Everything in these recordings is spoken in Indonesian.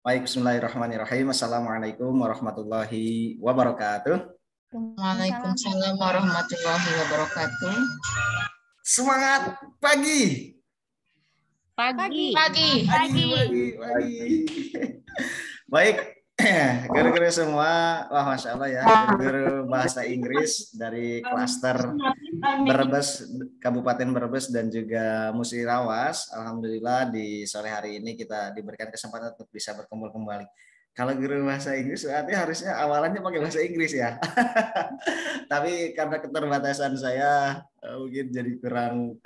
Baik, bismillahirrahmanirrahim. Assalamualaikum warahmatullahi wabarakatuh. Waalaikumsalam warahmatullahi wabarakatuh. Semangat pagi. Pagi. Baik, guru-guru semua, wah Masya Allah ya, guru-guru bahasa Inggris dari klaster Brebes, Kabupaten Brebes dan juga Musirawas. Alhamdulillah di sore hari ini kita diberikan kesempatan untuk bisa berkumpul kembali. Kalau guru bahasa Inggris berarti harusnya awalannya pakai bahasa Inggris ya. Tapi karena keterbatasan saya mungkin jadi kurang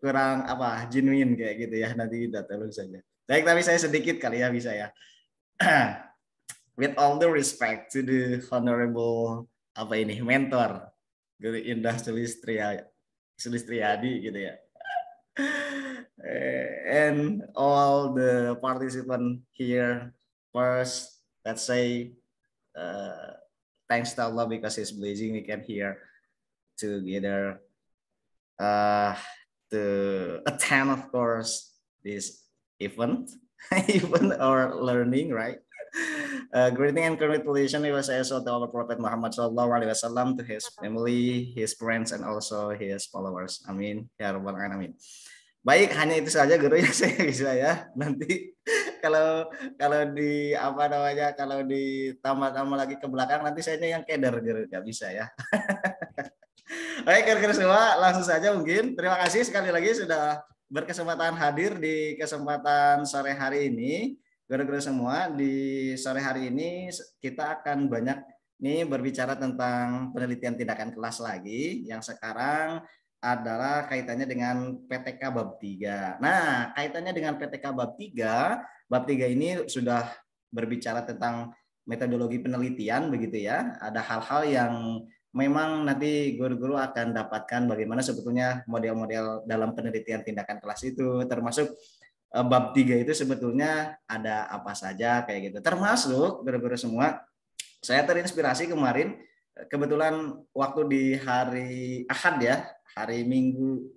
kurang apa genuine kayak gitu ya. Nanti kita tolong saja. Baik, tapi saya sedikit kali ya bisa ya. With all the respect to the honorable apa ini mentor Guru Indah Sulistriadi gitu ya. And all the participant here, first let's say thanks to Allah because His blessing we can here together to attend of course this event even or learning, right? Greeting and congratulations to our Prophet Muhammad Sallallahu Alaihi Wasallam, to his family, his friends, and also his followers. Amin ya rabbal alamin. Baik, hanya itu saja guru yang saya bisa ya. Nanti kalau kalau di apa namanya kalau ditambah-tambah lagi ke belakang nanti saya yang keder guru, nggak bisa ya. Baik, guru-guru semua, langsung saja mungkin. Terima kasih sekali lagi sudah berkesempatan hadir di kesempatan sore hari ini. Guru-guru semua, di sore hari ini kita akan banyak nih berbicara tentang penelitian tindakan kelas lagi yang sekarang adalah kaitannya dengan PTK bab 3. Nah, kaitannya dengan PTK bab 3 ini sudah berbicara tentang metodologi penelitian begitu ya. Ada hal-hal yang memang nanti guru-guru akan dapatkan bagaimana sebetulnya model-model dalam penelitian tindakan kelas itu, termasuk bab 3 itu sebetulnya ada apa saja kayak gitu. Termasuk guru-guru semua, saya terinspirasi kemarin kebetulan waktu di hari Ahad ya, hari Minggu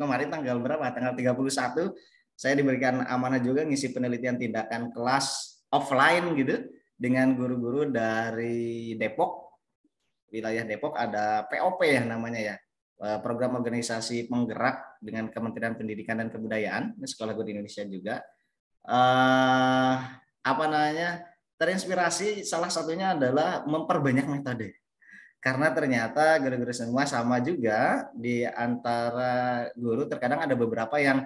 kemarin tanggal berapa? Tanggal 31 saya diberikan amanah juga ngisi penelitian tindakan kelas offline gitu dengan guru-guru dari Depok. Wilayah Depok ada POP ya namanya ya, program organisasi penggerak dengan Kementerian Pendidikan dan Kebudayaan, Sekolah Guru Indonesia juga. Apa namanya? Terinspirasi salah satunya adalah memperbanyak metode. Karena ternyata guru-guru semua sama juga di antara guru terkadang ada beberapa yang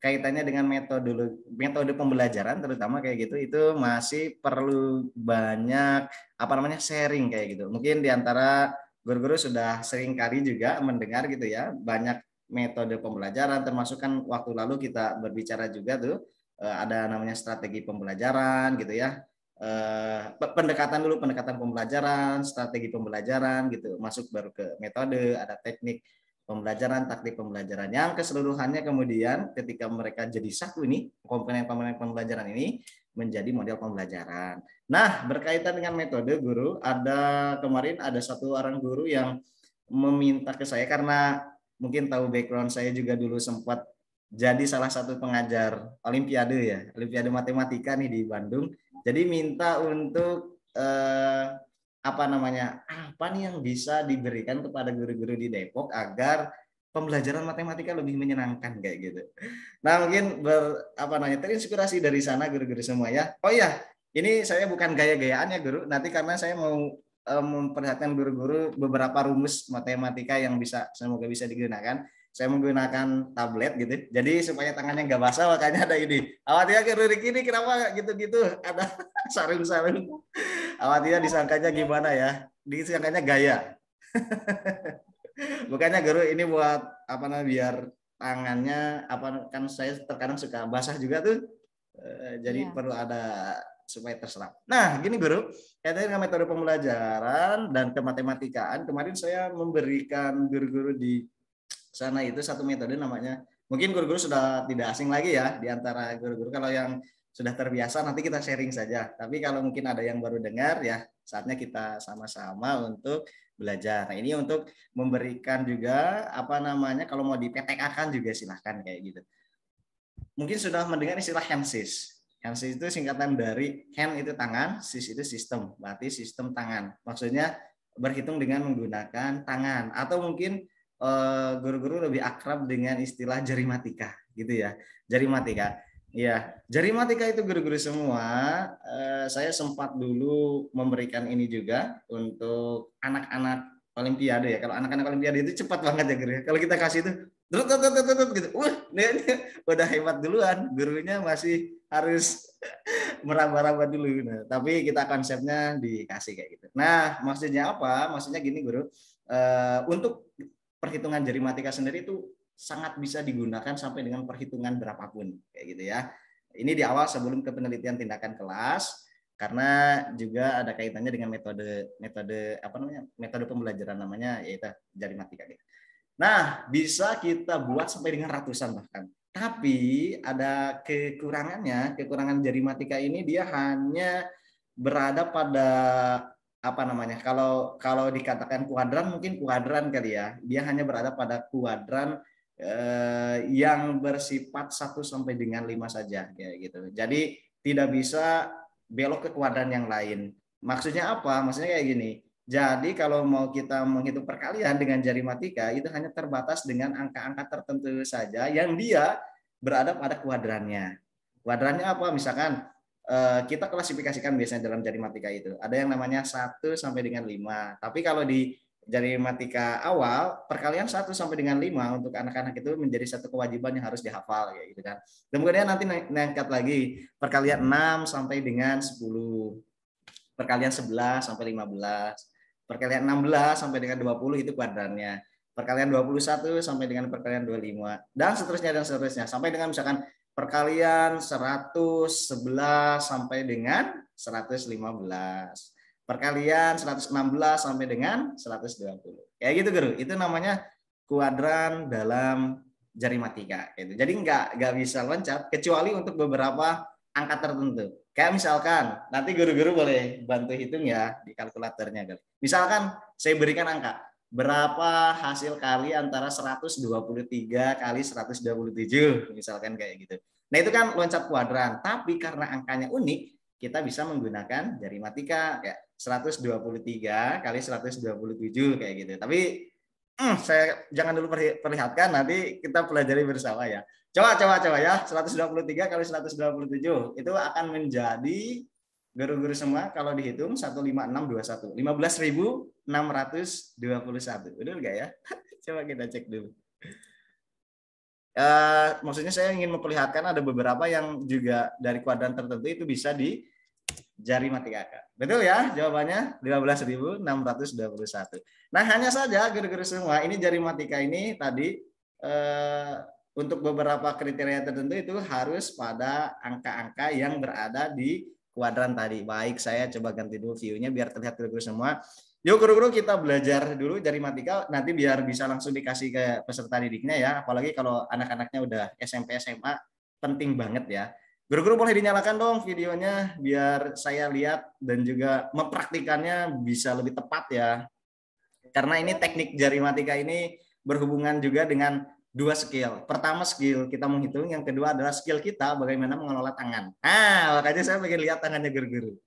kaitannya dengan metode pembelajaran terutama kayak gitu itu masih perlu banyak apa namanya sharing kayak gitu. Mungkin di antara guru-guru sudah sering kali juga mendengar gitu ya banyak metode pembelajaran, termasuk kan waktu lalu kita berbicara juga tuh ada namanya strategi pembelajaran gitu ya. Pendekatan pembelajaran, strategi pembelajaran gitu, masuk baru ke metode, ada teknik pembelajaran, taktik pembelajaran yang keseluruhannya kemudian ketika mereka jadi satu ini komponen-komponen pembelajaran ini menjadi model pembelajaran. Nah, berkaitan dengan metode guru, kemarin ada satu orang guru yang meminta ke saya karena mungkin tahu background saya juga dulu sempat jadi salah satu pengajar olimpiade ya, olimpiade matematika nih di Bandung. Jadi minta untuk apa nih yang bisa diberikan kepada guru-guru di Depok agar pembelajaran matematika lebih menyenangkan kayak gitu. Nah, mungkin terinspirasi dari sana guru-guru semua ya. Oh ya, ini saya bukan gaya-gayaan ya guru. Nanti karena saya mau memperlihatkan guru-guru beberapa rumus matematika yang semoga bisa digunakan. Saya menggunakan tablet gitu. Jadi supaya tangannya nggak basah makanya ada ini. Awalnya guru ini kenapa gitu-gitu ada sarung-sarung. Awalnya disangkanya gimana ya? Disangkanya gaya. Bukannya guru ini buat biar tangannya kan saya terkadang suka basah juga tuh. Jadi perlu ada supaya terserap. Nah, gini guru, kaitannya dengan metode pembelajaran dan kematematikaan, kemarin saya memberikan guru-guru di sana itu satu metode namanya, mungkin guru-guru sudah tidak asing lagi ya di antara guru-guru, kalau yang sudah terbiasa nanti kita sharing saja, tapi kalau mungkin ada yang baru dengar ya saatnya kita sama-sama untuk belajar. Nah, ini untuk memberikan juga kalau mau di PTK kan juga silahkan kayak gitu. Mungkin sudah mendengar istilah HANSYS. Handsis itu singkatan dari hand itu tangan, sys itu sistem, berarti sistem tangan. Maksudnya berhitung dengan menggunakan tangan, atau mungkin guru-guru lebih akrab dengan istilah jari matika, gitu ya. Jari matika. Ya, jari matika itu guru-guru semua. Saya sempat dulu memberikan ini juga untuk anak-anak Olimpiade ya. Kalau anak-anak Olimpiade itu cepat banget ya guru. Kalau kita kasih itu, gitu. Dia udah hebat duluan. Gurunya masih harus meraba-raba dulu. Nah, tapi kita konsepnya dikasih kayak gitu. Nah, maksudnya apa? Maksudnya gini guru. Untuk perhitungan jari matika sendiri itu sangat bisa digunakan sampai dengan perhitungan berapapun kayak gitu ya. Ini di awal sebelum ke penelitian tindakan kelas, karena juga ada kaitannya dengan metode apa namanya, metode pembelajaran namanya yaitu jari matika gitu. Nah, bisa kita buat sampai dengan ratusan bahkan. Tapi ada kekurangannya, kekurangan jari matika ini dia hanya berada pada apa namanya? Kalau dikatakan kuadran mungkin kuadran kali ya. Dia hanya berada pada kuadran yang bersifat 1 sampai dengan 5 saja kayak gitu. Jadi tidak bisa belok ke kuadran yang lain. Maksudnya apa? Maksudnya kayak gini. Jadi kalau mau kita menghitung perkalian dengan jari matika itu hanya terbatas dengan angka-angka tertentu saja yang dia berada pada kuadrannya. Kuadrannya apa? Misalkan kita klasifikasikan biasanya dalam jari matika itu. Ada yang namanya 1 sampai dengan 5. Tapi kalau di jari matika awal, perkalian 1 sampai dengan 5 untuk anak-anak itu menjadi satu kewajiban yang harus dihafal ya gitu kan. Kemudian nanti nangkat lagi perkalian 6 sampai dengan 10. Perkalian 11 sampai 15. Perkalian 16 sampai dengan 20 itu kuadrannya. Perkalian 21 sampai dengan perkalian 25 dan seterusnya sampai dengan misalkan perkalian 111 sampai dengan 115. Perkalian 116 sampai dengan 120. Kayak gitu guru. Itu namanya kuadran dalam jari matika gitu. Jadi nggak bisa loncat kecuali untuk beberapa angka tertentu. Kayak misalkan nanti guru-guru boleh bantu hitung ya di kalkulatornya. Misalkan saya berikan angka berapa hasil kali antara 123 kali 127 misalkan kayak gitu. Nah itu kan loncat kuadran, tapi karena angkanya unik kita bisa menggunakan jari matika kayak 123 kali 127 kayak gitu. Tapi saya jangan dulu perlihatkan, nanti kita pelajari bersama ya. Coba ya, 123 kali 127 itu akan menjadi guru-guru semua kalau dihitung 15621, 15.621. Betul nggak ya? Coba kita cek dulu. Maksudnya saya ingin memperlihatkan ada beberapa yang juga dari kuadran tertentu itu bisa di jari matika. Betul ya jawabannya 15.621. Nah hanya saja guru-guru semua ini jari matika ini tadi untuk beberapa kriteria tertentu itu harus pada angka-angka yang berada di kuadran tadi. Baik, saya coba ganti dulu view-nya biar terlihat guru-guru semua. Yuk guru-guru kita belajar dulu jari matika nanti biar bisa langsung dikasih ke peserta didiknya ya. Apalagi kalau anak-anaknya udah SMP SMA penting banget ya. Guru-guru boleh dinyalakan dong videonya biar saya lihat dan juga mempraktikannya bisa lebih tepat ya. Karena ini teknik jari matika ini berhubungan juga dengan dua skill. Pertama skill kita menghitung, yang kedua adalah skill kita bagaimana mengelola tangan. Makanya saya pengen lihat tangannya guru-guru.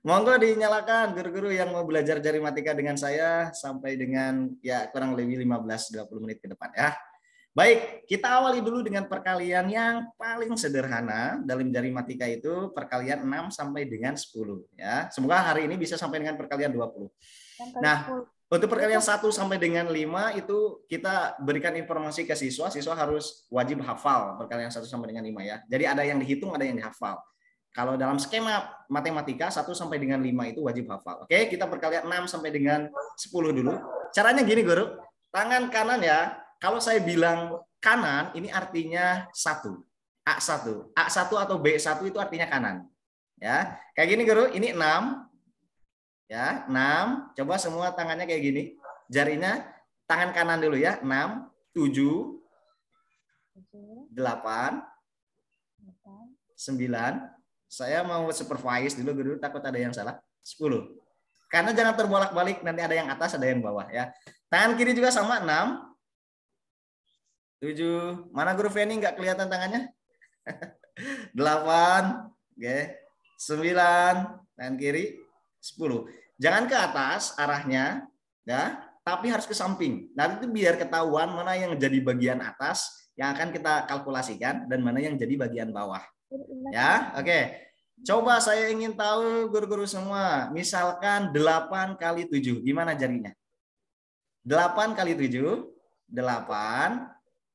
Monggo dinyalakan guru-guru yang mau belajar jari matika dengan saya sampai dengan ya kurang lebih 15-20 menit ke depan ya. Baik, kita awali dulu dengan perkalian yang paling sederhana dalam jari matika itu perkalian 6 sampai dengan 10 ya. Semoga hari ini bisa sampai dengan perkalian 20. Nah, untuk perkalian 1 sampai dengan 5 itu kita berikan informasi ke siswa harus wajib hafal perkalian 1 sampai dengan 5 ya. Jadi ada yang dihitung, ada yang dihafal. Kalau dalam skema matematika 1 sampai dengan 5 itu wajib hafal. Oke, kita perkalian 6 sampai dengan 10 dulu. Caranya gini, Guru. Tangan kanan ya. Kalau saya bilang kanan, ini artinya 1. A1. A1 atau B1 itu artinya kanan. Ya. Kayak gini, Guru. Ini 6. Ya, 6. Coba semua tangannya kayak gini. Jarinya tangan kanan dulu ya. 6, 7, 8, 9. Saya mau supervise dulu, Guru, takut ada yang salah. 10. Karena jangan terbolak-balik, nanti ada yang atas, ada yang bawah ya. Tangan kiri juga sama 6. 7. Mana Guru Feni nggak kelihatan tangannya? 8. Oke. 9, tangan kiri 10. Jangan ke atas arahnya, ya, tapi harus ke samping. Nanti itu biar ketahuan mana yang jadi bagian atas yang akan kita kalkulasikan dan mana yang jadi bagian bawah. Ya, oke. Coba saya ingin tahu guru-guru semua, misalkan 8 kali 7, gimana jarinya? 8 kali 7, 8.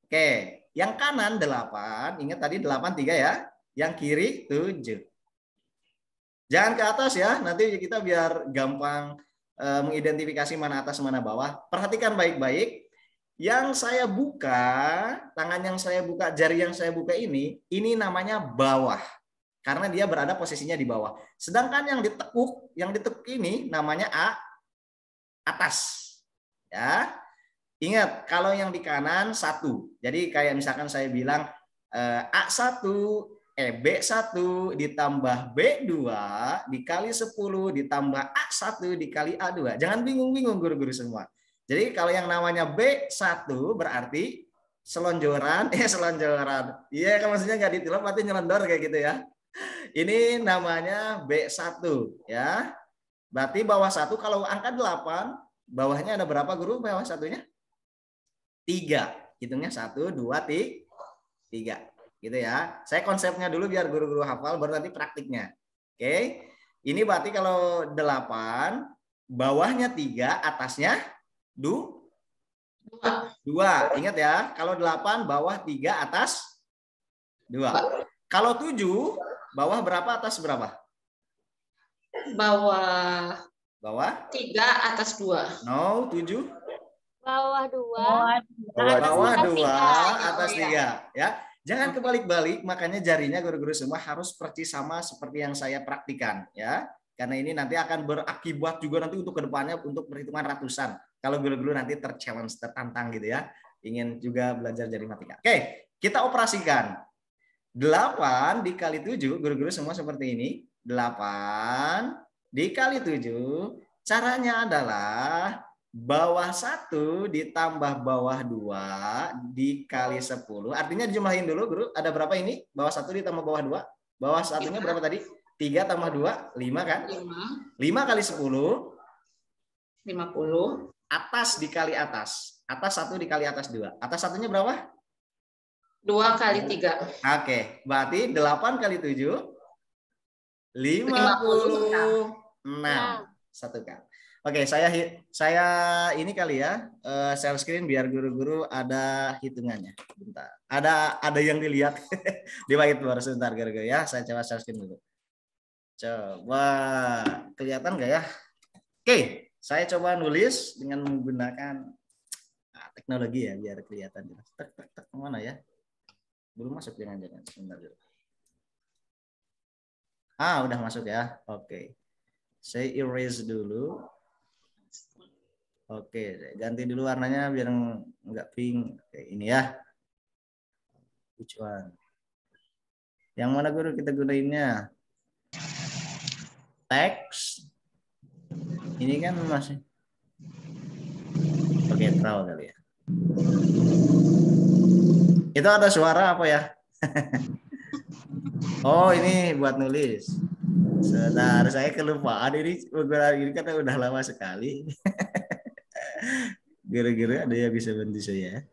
Oke, yang kanan 8, ingat tadi 8 3 ya. Yang kiri 7. Jangan ke atas ya, nanti kita biar gampang mengidentifikasi mana atas mana bawah. Perhatikan baik-baik. Yang saya buka, tangan yang saya buka, jari yang saya buka ini namanya bawah. Karena dia berada posisinya di bawah. Sedangkan yang ditekuk ini namanya atas. Ya. Ingat, kalau yang di kanan 1. Jadi kayak misalkan saya bilang A1 B1 ditambah B2 dikali 10 ditambah A1 dikali A2. Jangan bingung-bingung guru-guru semua. Jadi kalau yang namanya B1 berarti selonjoran. Iya kan maksudnya nggak ditilap berarti nyelondor kayak gitu ya. Ini namanya B1 ya. Berarti bawah 1 kalau angka 8, bawahnya ada berapa guru bawah satunya? 3. Hitungnya 1, 2, 3. Gitu ya. Saya konsepnya dulu biar guru-guru hafal baru nanti praktiknya. Oke. Ini berarti kalau 8 bawahnya 3, atasnya 2. Ingat ya, kalau 8 bawah 3, atas 2. Kalau 7 bawah berapa, atas berapa? Bawah 3, atas 2. No, 7. Bawah 2. Bawah 2, atas 3 ya. Jangan kebalik-balik, makanya jarinya guru-guru semua harus persis sama seperti yang saya praktikan ya. Karena ini nanti akan berakibat juga nanti untuk kedepannya untuk perhitungan ratusan. Kalau guru-guru nanti tertantang gitu ya, ingin juga belajar jari matematika. Oke, kita operasikan. 8 dikali 7, guru-guru semua seperti ini. 8 dikali 7, caranya adalah bawah 1 ditambah bawah 2 dikali 10. Artinya dijumlahin dulu, guru. Ada berapa ini? Bawah 1 ditambah bawah 2. Bawah satunya berapa tadi? 3 tambah 2, 5 kan? 5 kali 10. 50. Atas dikali atas. Atas 1 dikali atas 2. Atas satunya berapa? 2 kali 3. Oke, berarti 8 kali 7. 56. 1 kali. Oke, saya ini kali ya share screen biar guru-guru ada hitungannya. Bentar. Ada yang dilihat di whiteboard sebentar guru-guru ya. Saya coba share screen dulu. Coba kelihatan nggak ya? Oke, saya coba nulis dengan menggunakan teknologi ya biar kelihatan jelas. Tek mana ya? Belum masuk jangan-jangan sebentar dulu. Udah masuk ya. Oke. Saya erase dulu. Oke, ganti dulu warnanya biar nggak pink. Oke, ini ya. Which one? Yang mana guru kita gunainnya? Teks. Ini kan masih. Oke, terlalu kali ya. Itu ada suara apa ya? Oh, ini buat nulis. Sebentar, saya kelupaan ini karena udah lama sekali. Gara-gara ada yang bisa bantu saya.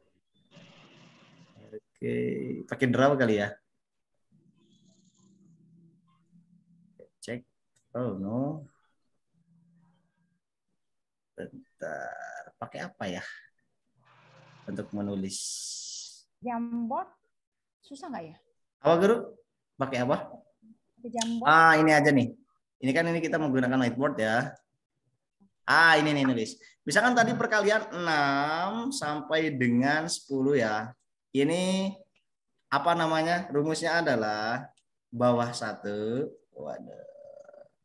Oke, pakai draw kali ya. Cek. Oh no. Bentar, pakai apa ya? Untuk menulis. Jamboard susah nggak ya? Apa guru? Pakai apa? Jamboard. Ini aja nih. Ini kan ini kita menggunakan whiteboard ya. Ini nih nulis. Misalkan tadi perkalian 6 sampai dengan 10 ya. Ini apa namanya? Rumusnya adalah bawah 1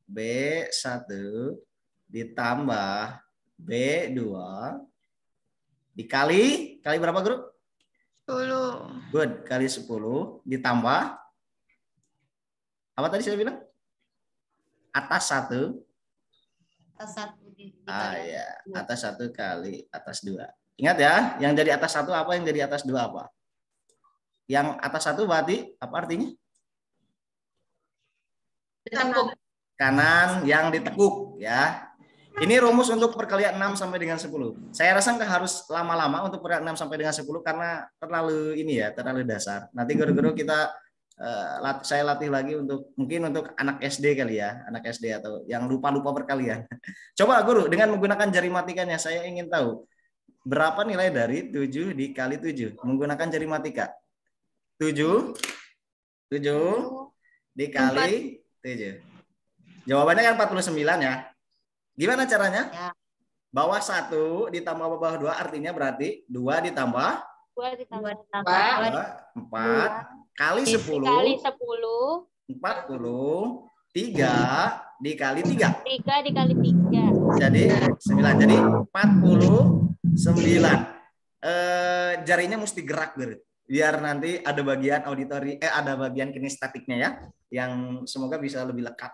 B1 ditambah B2 dikali berapa guru? 10. Good, kali 10 ditambah apa tadi saya bilang? Atas 1. Atas 1 Ya, atas 1 kali atas 2. Ingat ya, yang jadi atas 1 apa, yang jadi atas 2 apa? Yang atas 1 berarti apa artinya? Ditekuk. Kanan yang ditekuk ya. Ini rumus untuk perkalian 6 sampai dengan 10. Saya rasa nggak harus lama-lama untuk perkalian 6 sampai dengan 10 karena terlalu ini ya, terlalu dasar. Nanti guru-guru kita saya latih lagi untuk mungkin untuk anak SD kali ya, anak SD atau yang lupa-lupa perkalian. Coba guru dengan menggunakan jari matikannya, saya ingin tahu berapa nilai dari 7 dikali 7 menggunakan jari matika. 7 dikali 7. Jawabannya kan 49 ya. Gimana caranya? Ya. Bawah 1 ditambah bawah 2 artinya berarti 2 ditambah 4 kali 10 Dikali 10. 40 3 dikali 3. 3 dikali 3. Jadi 9. Jadi 49. Jarinya mesti gerak biar nanti ada bagian auditori ada bagian kinestetiknya ya yang semoga bisa lebih lekat.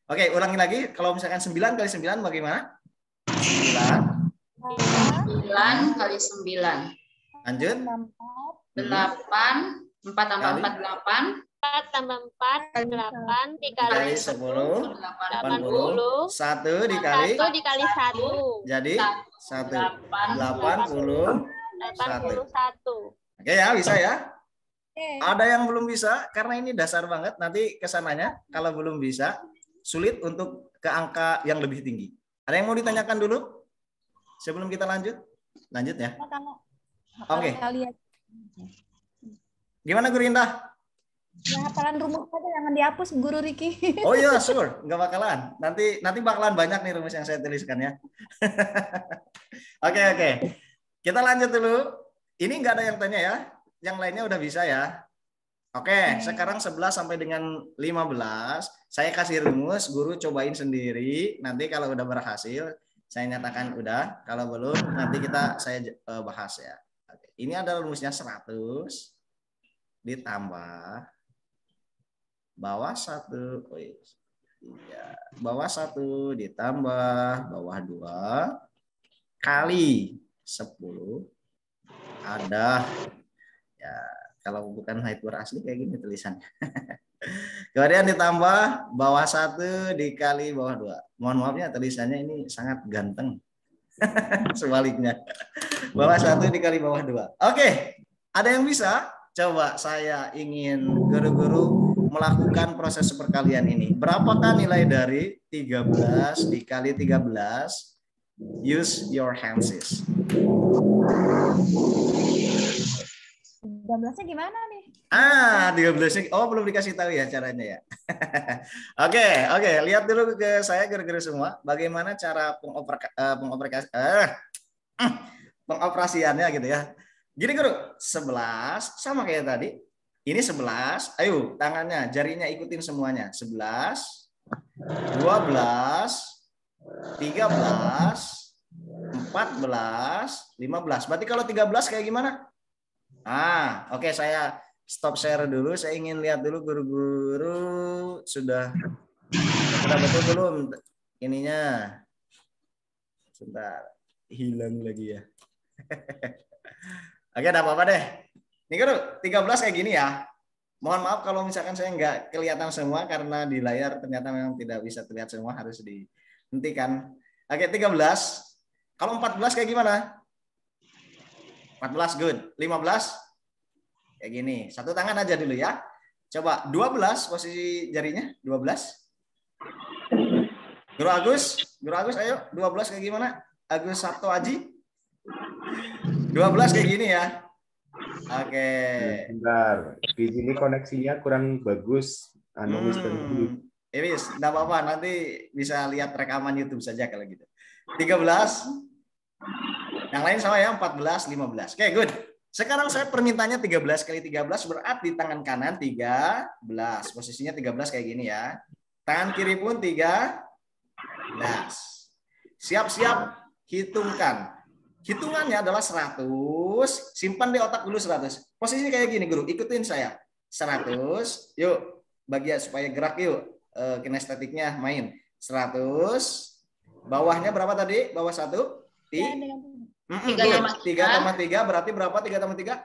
Oke, ulangi lagi. Kalau misalkan 9 kali 9 bagaimana? 9 kali 9. Lanjut. 8. 4 tambah 4, 8. 4 tambah 4, 8 dikali 10, 80. 1 dikali 1 dikali 1. jadi 81. Oke ya, bisa ya. Ada yang belum bisa karena ini dasar banget. Nanti kesananya kalau belum bisa sulit untuk ke angka yang lebih tinggi. Ada yang mau ditanyakan dulu sebelum kita lanjut? Lanjut ya. Oke. Gimana Guru Indah? Ya, hafalan rumus aja jangan dihapus Guru Riki. Oh iya, sure, nggak bakalan. Nanti bakalan banyak nih rumus yang saya tuliskan ya. Oke. Kita lanjut dulu. Ini nggak ada yang tanya ya. Yang lainnya udah bisa ya. Oke, sekarang 11 sampai dengan 15. Saya kasih rumus, guru cobain sendiri. Nanti kalau udah berhasil, saya nyatakan udah. Kalau belum, nanti saya bahas ya. Oke. Ini adalah rumusnya 100 ditambah bawah 1 bawah 1 ditambah bawah 2 kali 10 ada ya, kalau bukan Haitur asli kayak gini tulisannya. Kemudian ditambah bawah 1 dikali bawah 2. Mohon maafnya tulisannya ini sangat ganteng. Sebaliknya. Bawah 1 dikali bawah 2. Oke, ada yang bisa? Coba saya ingin guru-guru melakukan proses perkalian ini. Berapakah nilai dari 13 dikali 13? Use your hands. 13-nya gimana nih? 13-nya. Oh, belum dikasih tahu ya caranya ya. Oke. Lihat dulu ke saya guru-guru semua. Bagaimana cara pengoperasiannya gitu ya. Gini guru, 11 sama kayak tadi. Ini 11. Ayo, tangannya, jarinya ikutin semuanya. 11, 12, 13, 14, 15. Berarti kalau 13 kayak gimana? Oke, saya stop share dulu. Saya ingin lihat dulu guru-guru sudah betul belum ininya. Sebentar, hilang lagi ya. Oke, enggak apa-apa deh. Nih guru, 13 kayak gini ya. Mohon maaf kalau misalkan saya nggak kelihatan semua karena di layar ternyata memang tidak bisa terlihat semua, harus dihentikan. Oke, 13. Kalau 14 kayak gimana? 14 good. 15 kayak gini. Satu tangan aja dulu ya. Coba 12 posisi jarinya, 12. Guru Agus ayo 12 kayak gimana? Agus Sabto Aji. 12 kayak gini ya. Oke. Bentar, di sini koneksinya kurang bagus. Wis, enggak apa-apa, nanti bisa lihat rekaman YouTube saja kalau gitu. 13. Yang lain sama ya, 14, 15. Oke, good. Sekarang saya permintaannya 13 kali 13 berarti tangan kanan 13. Posisinya 13 kayak gini ya. Tangan kiri pun 13. Siap-siap hitungkan. Hitungannya adalah 100. Simpan di otak dulu 100. Posisinya kayak gini, guru. Ikutin saya. 100. Yuk, bagian supaya gerak yuk. Kinestetiknya main. 100. Bawahnya berapa tadi? Bawah 1. 3 tambah 3 berarti berapa? 3 tambah 3?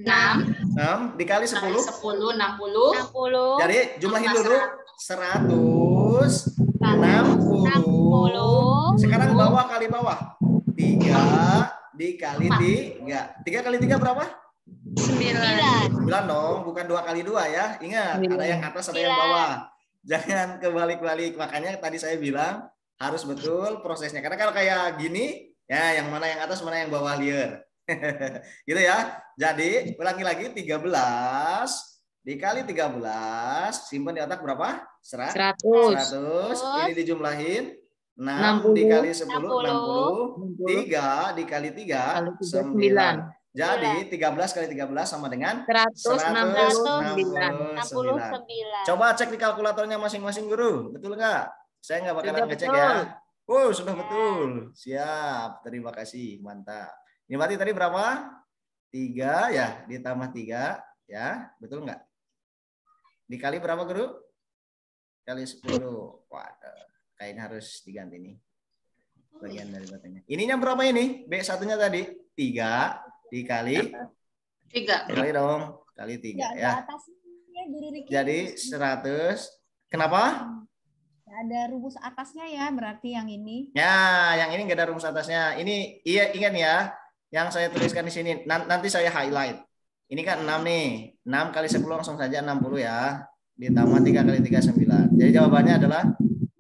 6 dikali 10. 60. Jadi jumlahin dulu 160. Sekarang bawah kali bawah. 3 dikali 3. 3 kali 3 berapa? 9 dong, bukan 2 kali 2 ya. Ingat, ada yang atas, ada yang bawah. Jangan kebalik-balik. Makanya tadi saya bilang harus betul prosesnya. Karena kalau kayak gini, ya yang mana yang atas, mana yang bawah liar. Gitu ya. Jadi, ulangi lagi 13 dikali 13, simpan di otak berapa? 100. Ini dijumlahin 6 dikali 10, 60. 3 dikali 3, 9. Jadi 13 kali 13 sama dengan 169. Coba cek di kalkulatornya masing-masing guru. Betul nggak? Saya nggak bakalan ngecek ya. Sudah betul. Siap. Terima kasih. Mantap. Ini berarti tadi berapa? 3 ya, ditambah 3 ya. Betul nggak? Dikali berapa guru? Kali 10. Waduh. Kayaknya harus diganti nih. Bagian dari batanya. Ininya berapa ini? B1-nya tadi 3 dikali 3. Kali dong. Kali 3 ya. Jadi 100. Kenapa? Ada rumus atasnya ya, berarti yang ini. Ya, yang ini nggak ada rumus atasnya. Ini iya ingat ya, yang saya tuliskan di sini. Nanti saya highlight. Ini kan 6 nih. 6 kali 10 langsung saja 60 ya. Ditambah 3 kali 3 9. Jadi jawabannya adalah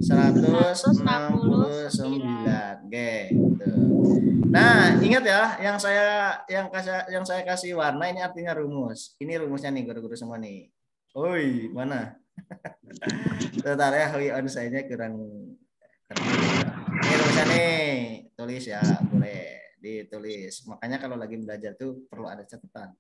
169. Oke, gitu. Nah, ingat ya, yang saya kasih warna ini artinya rumus. Ini rumusnya nih guru-guru semua nih. Oi, mana? Bentar ya, on saya-nya kurang. Ini rumusnya nih, tulis ya, boleh ditulis. Makanya kalau lagi belajar tuh perlu ada catatan.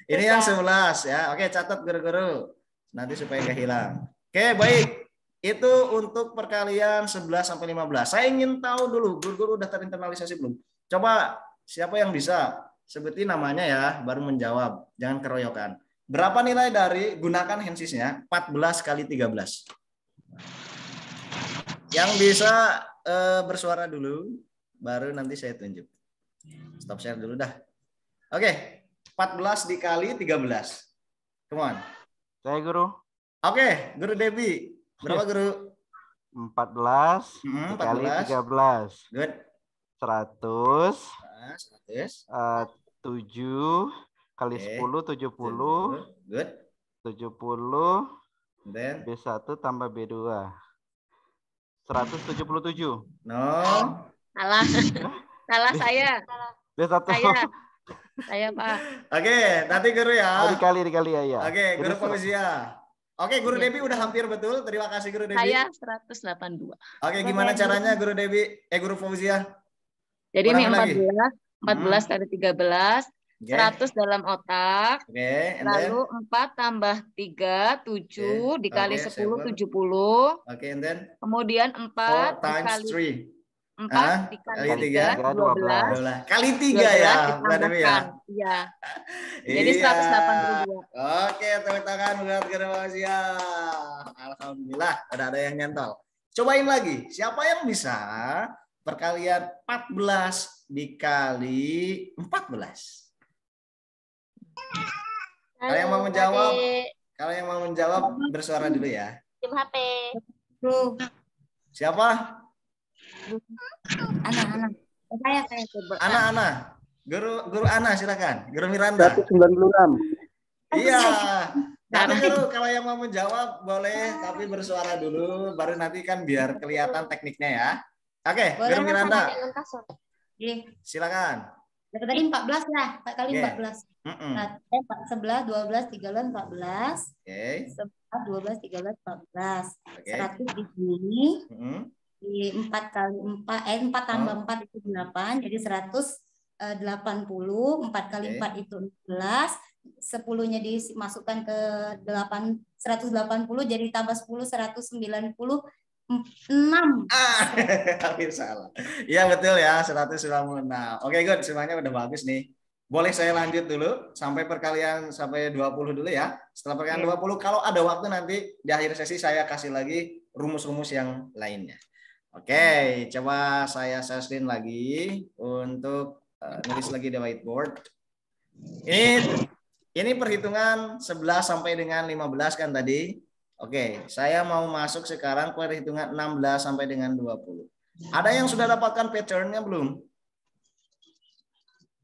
Ini yang 11 ya. Oke, catat guru-guru. Nanti supaya gak hilang. Oke, baik. Itu untuk perkalian 11 sampai 15. Saya ingin tahu dulu, guru-guru udah terinternalisasi belum? Coba siapa yang bisa sebutin namanya ya, baru menjawab. Jangan keroyokan. Berapa nilai dari gunakan hensisnya 14 kali 13? Yang bisa bersuara dulu, baru nanti saya tunjuk. Stop share dulu dah. Oke, 14 dikali 13. Come on. Saya guru. Oke, guru Debi. Berapa guru? 14 dikali 13. Good. 100. 100. 7 kali 10 70. Good. 70. Then B1 tambah B2. 177. no. Salah saya. B1. Saya Pak. Oke, nanti guru ya. Dikali ya. Oke, guru Fauzia. Oke, guru Debi udah hampir betul. Terima kasih guru Debi. Saya 182. Oke, gimana caranya guru Debi? Guru Fauzia. Jadi ini Ulangi lagi. 14 kali 13. Oke. 100 dalam otak. Oke, and then? Lalu 4 tambah 3, 7 dikali Oke, 10, 70. Oke, and then? Kemudian 4 4 times dikali 3. 4 dikali Kali 3, 12. Kali 3 ya, Mbak Dewi ya. Iya. Jadi Iya. 182. Oke, tepuk tangan buat guru Fauzia. Alhamdulillah, ada yang nyantol. Cobain lagi. Siapa yang bisa perkalian 14 dikali 14? Kalau yang mau menjawab, bersuara dulu ya. Tim HP. Siapa? Ana. Saya coba. Ana. Guru Ana silakan. Guru Miranda. 196. Iya. Nanti guru kalau yang mau menjawab boleh, tapi bersuara dulu, baru nanti kan biar kelihatan tekniknya ya. Oke, Guru Miranda. Silakan. Tadi 14 lah, 4 kali 14. 11, 12, 13, 14. Oke. 11, 12, 13, 14. Oke. 100 di sini. Di 4 kali 4, 4 tambah 4 itu 8, jadi 180. 4 kali 4 itu 16. 10-nya dimasukkan ke 180, jadi tambah 10, 196. Hampir salah. Iya betul ya, 196. Oke, good. Semuanya udah bagus nih. Boleh saya lanjut dulu sampai perkalian sampai 20 dulu ya. Setelah perkalian 20, kalau ada waktu nanti di akhir sesi saya kasih lagi rumus-rumus yang lainnya. Oke, coba saya share lagi untuk nulis lagi di whiteboard. Ini perhitungan 11 sampai dengan 15 kan tadi. Oke, saya mau masuk sekarang ke perhitungan 16 sampai dengan 20. Ada yang sudah dapatkan pattern-nya belum?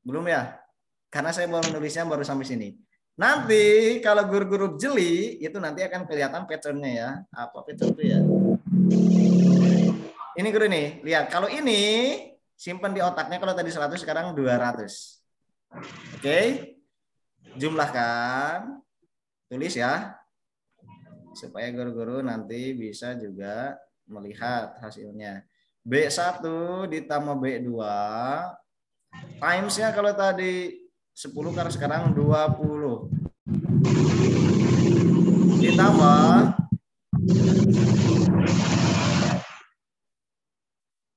Belum ya? Karena saya baru nulisnya baru sampai sini. Nanti kalau guru-guru jeli, itu nanti akan kelihatan pattern-nya ya. Apa pattern itu ya? Ini guru nih, lihat. Kalau ini simpan di otaknya, kalau tadi 100 sekarang 200. Oke? Jumlahkan. Tulis ya. Supaya guru-guru nanti bisa juga melihat hasilnya. B1 ditambah B2 times-nya kalau tadi 10 karena sekarang 20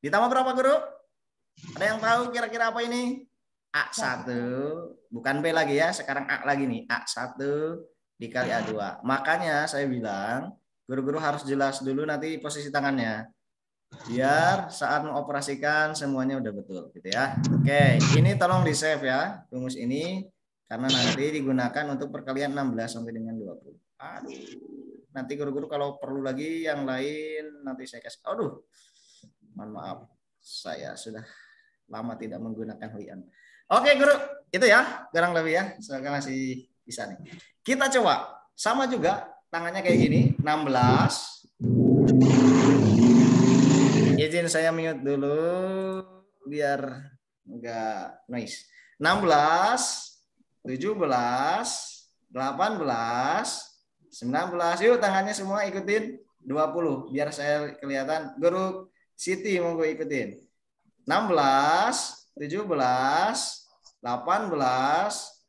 ditambah berapa guru? Ada yang tahu kira-kira apa ini? A1 bukan B lagi ya, sekarang A lagi nih. A1 dikali A2. Makanya saya bilang guru-guru harus jelas dulu nanti posisi tangannya. Biar saat mengoperasikan semuanya udah betul gitu ya. Oke, ini tolong di save ya rumus ini karena nanti digunakan untuk perkalian 16 sampai dengan 20. Aduh. Nanti guru-guru kalau perlu lagi yang lain nanti saya kasih. Aduh. Mohon maaf. Saya sudah lama tidak menggunakan Huian. Oke, guru. Itu ya, kurang lebih ya. Saya masih bisa nih. Kita coba. Sama juga tangannya kayak gini, 16. Izin saya mute dulu biar enggak noise. 16, 17, 18, 19. Yuk tangannya semua ikutin 20 biar saya kelihatan. Guru Siti mau gue ikutin. 16, 17, 18,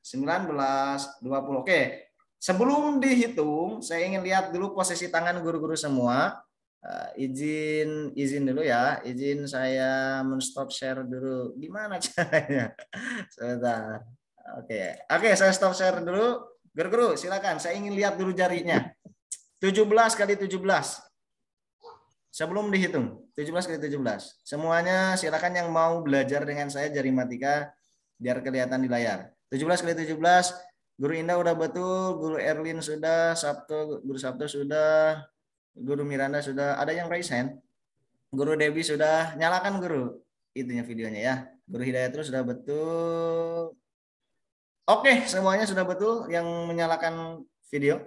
19, 20. Oke. Sebelum dihitung, saya ingin lihat dulu posisi tangan guru-guru semua. Izin dulu ya, izin saya men-stop share dulu. Gimana caranya? Sebentar. Oke, saya stop share dulu. Guru-guru, silakan. Saya ingin lihat dulu jarinya. 17 kali 17. Sebelum dihitung, 17 kali 17. Semuanya silakan yang mau belajar dengan saya jari matika biar kelihatan di layar. 17 kali 17. Guru Indah udah betul, Guru Erlin sudah, Guru Sabto sudah, Guru Miranda sudah. Ada yang raise hand? Guru Debi sudah. Nyalakan guru itunya videonya ya. Guru Hidayat terus sudah betul. Oke, semuanya sudah betul yang menyalakan video.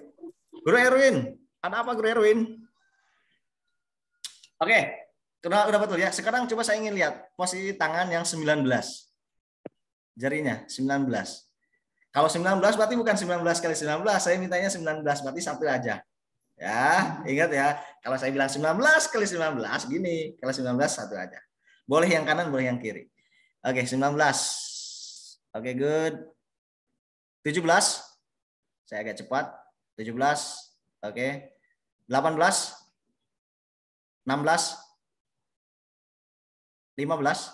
Guru Erwin, ada apa Guru Erwin? Oke, udah betul ya. Sekarang coba saya ingin lihat posisi tangan yang 19. Jarinya 19. Kalau 19 berarti bukan 19 kali 19, saya mintanya 19 berarti satu aja. Ya, ingat ya. Kalau saya bilang 19 kali 19 gini, kalau 19 satu aja. Boleh yang kanan, boleh yang kiri. Oke, 19. Oke, good. 17. Saya agak cepat. 17. Oke. 18. 16. 15.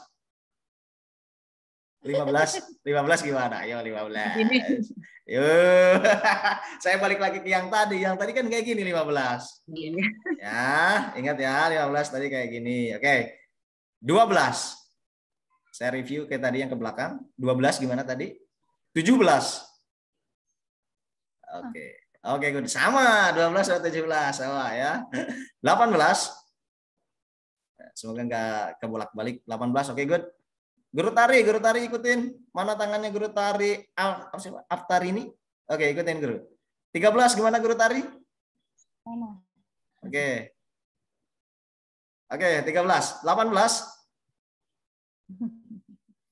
15 gimana? Ayo 15. Yuk. Saya balik lagi ke yang tadi. Yang tadi kan kayak gini 15. Ya, ingat ya 15 tadi kayak gini. Oke. 12. Saya review kayak tadi yang ke belakang. 12 gimana tadi? 17. Oke. Oke, good. Sama 12 sama 17 sama ya. 18. Semoga nggak kebolak-balik. 18. Oke, good. Guru tari ikutin. Mana tangannya guru tari? Aftar ini? Oke, ikutin guru. 13 gimana guru tari? Oke. Oke, 13. 18.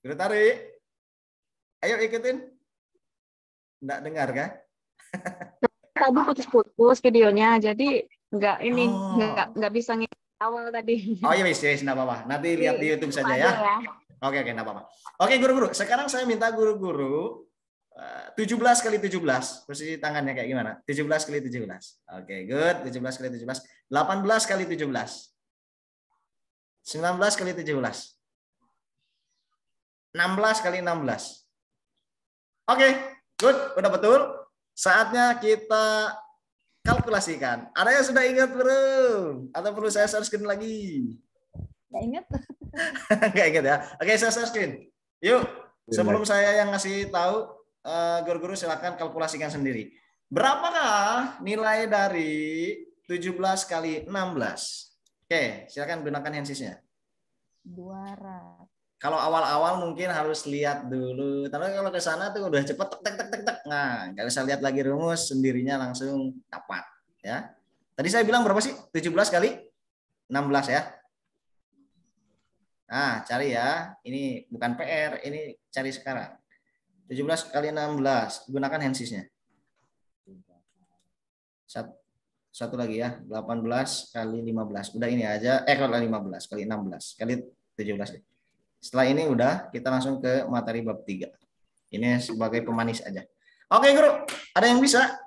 Guru tari. Ayo ikutin. Enggak dengar kan? Tadi putus-putus videonya, jadi nggak bisa ngikutin awal tadi. Oh iya, wis, enggak apa-apa. Nanti lihat di YouTube saja ya. Oke, enggak apa-apa. Oke, guru-guru. Sekarang saya minta guru-guru 17 kali 17. Posisi tangannya kayak gimana? 17 kali 17. Oke, good. 17 kali 17. 18 kali 17. 19 kali 17. 16 kali 16. Oke, good. Udah betul. Saatnya kita kalkulasikan. Ada yang sudah ingat belum? Atau perlu saya share screen lagi? Nggak ingat. Nggak ingat ya. Oke, saya share screen. Yuk, sebelum saya yang ngasih tahu, guru-guru silakan kalkulasikan sendiri. Berapakah nilai dari 17 kali 16? Oke, silakan gunakan handsysnya. 200. Kalau awal-awal mungkin harus lihat dulu. Tapi kalau ke sana tuh udah cepet tek tek tek tek tek. Nah, nggak usah lihat lagi rumus, sendirinya langsung dapat ya. Tadi saya bilang berapa sih? 17 kali 16 ya. Nah, cari ya. Ini bukan PR, ini cari sekarang. 17 kali 16, gunakan handsysnya. Satu lagi ya, 18 kali 15. Udah ini aja, kalau 15 kali 16 kali 17. Setelah ini udah, kita langsung ke materi bab 3. Ini sebagai pemanis aja. Oke, Guru. Ada yang bisa?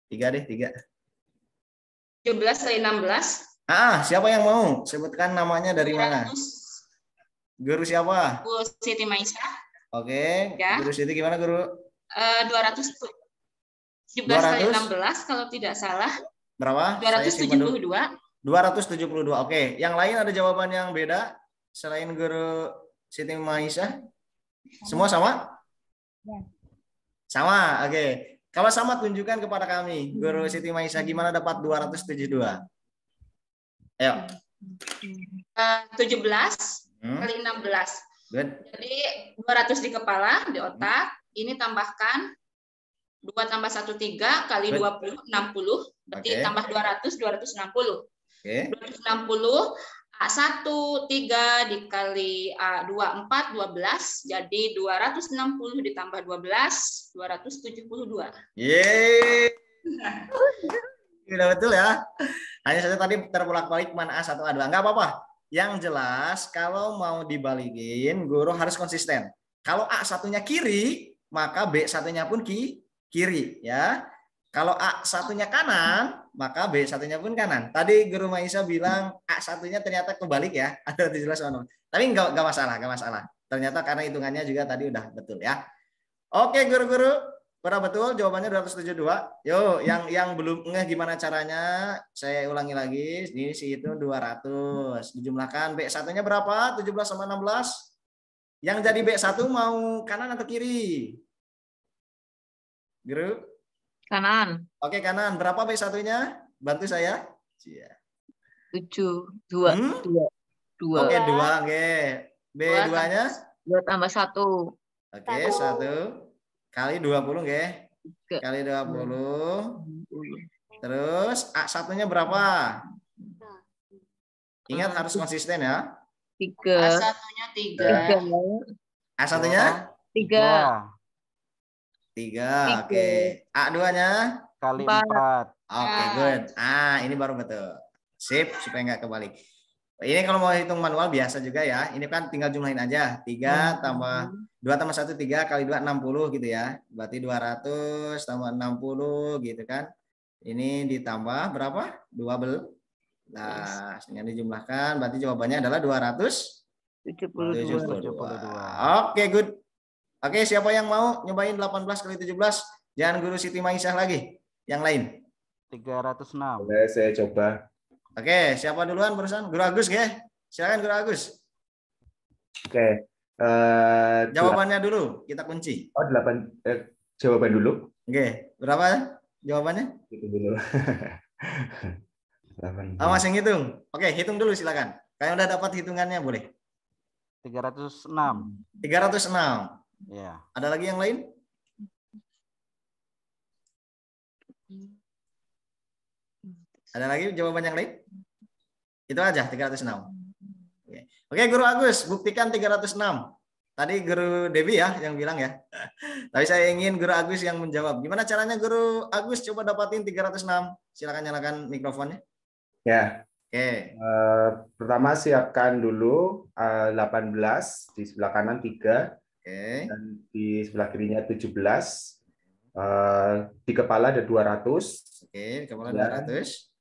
3 deh, 3. 17 kali 16. Siapa yang mau? Sebutkan namanya dari mana? Guru siapa? Bu Siti Maisha. Oke. Ya. Guru Siti gimana, Guru? 17 kali 16 kalau tidak salah. Berapa? 272. 272. Oke. Yang lain ada jawaban yang beda? Selain Guru Siti Maisha? Semua sama? Ya. Sama, oke. Kalau sama tunjukkan kepada kami. Guru Siti Maisha gimana dapat 272? Ayo. 17 kali 16. Good. Jadi 200 di kepala, di otak. Ini tambahkan 2 tambah 1, 3 kali 20, 60. Berarti tambah 200, 260. 260. A1 3 dikali A2 4 12 jadi 260 ditambah 12 272. Yeay. Udah betul ya. Hanya saja tadi terbolak-balik mana A1 A2. Enggak apa-apa. Yang jelas kalau mau dibalikin guru harus konsisten. Kalau A1-nya kiri, maka B1-nya pun kiri ya. Kalau A1-nya kanan, maka B1-nya pun kanan. Tadi Guru Maisha bilang A1-nya ternyata kebalik ya. Ada 17 mana. Tapi enggak masalah, enggak masalah. Ternyata karena hitungannya juga tadi udah betul ya. Oke, guru-guru, udah betul jawabannya 272. Yo, yang belum ngeh gimana caranya, saya ulangi lagi. Ini sih itu 200. Dijumlahkan B1-nya berapa? 17 sama 16. Yang jadi B1 mau kanan atau kiri? Guru? Kanan. Oke, kanan. Berapa B1-nya? Bantu saya. 7, 2, 2. Oke, 2. Oke. B2-nya? 2 tambah 1. Oke, 1. Kali 20, oke. Kali 20. Terus A1-nya berapa? Ingat harus konsisten ya. 3. A1-nya 3. A1-nya? 3. 3, oke. A2-nya? Kali 4. Oke, good. Ini baru betul. Sip, supaya nggak kebalik. Ini kalau mau hitung manual biasa juga ya. Ini kan tinggal jumlahin aja. 3 tambah 2 tambah 1, 3 kali 2, 60 gitu ya. Berarti 200 tambah 60 gitu kan. Ini ditambah berapa? 12. Nah, dengan dijumlahkan berarti jawabannya adalah 272. Oke, good. Oke, siapa yang mau nyobain 18 kali 17? Jangan Guru Siti Maisha lagi. Yang lain. 306. Boleh saya coba. Oke, siapa duluan barusan? Guru Agus, ya? Silakan Guru Agus. Oke. Jawabannya dulu, kita kunci. 8. Jawaban dulu. Oke, berapa jawabannya? Itu dulu. 8. Masih ngitung. Oke, hitung dulu silakan. Kalian udah dapat hitungannya boleh. 306. 306. Ya. Ada lagi yang lain? Ada lagi jawaban yang lain? Itu aja 306. Oke, Guru Agus, buktikan 306. Tadi Guru Devi ya yang bilang ya. Tapi saya ingin Guru Agus yang menjawab. Gimana caranya Guru Agus coba dapatin 306? Silakan nyalakan mikrofonnya. Ya. Oke. Pertama siapkan dulu 18 di sebelah kanan 3. Oke. Dan di sebelah kirinya 17. Di kepala ada 200. Oke, di kepala 200.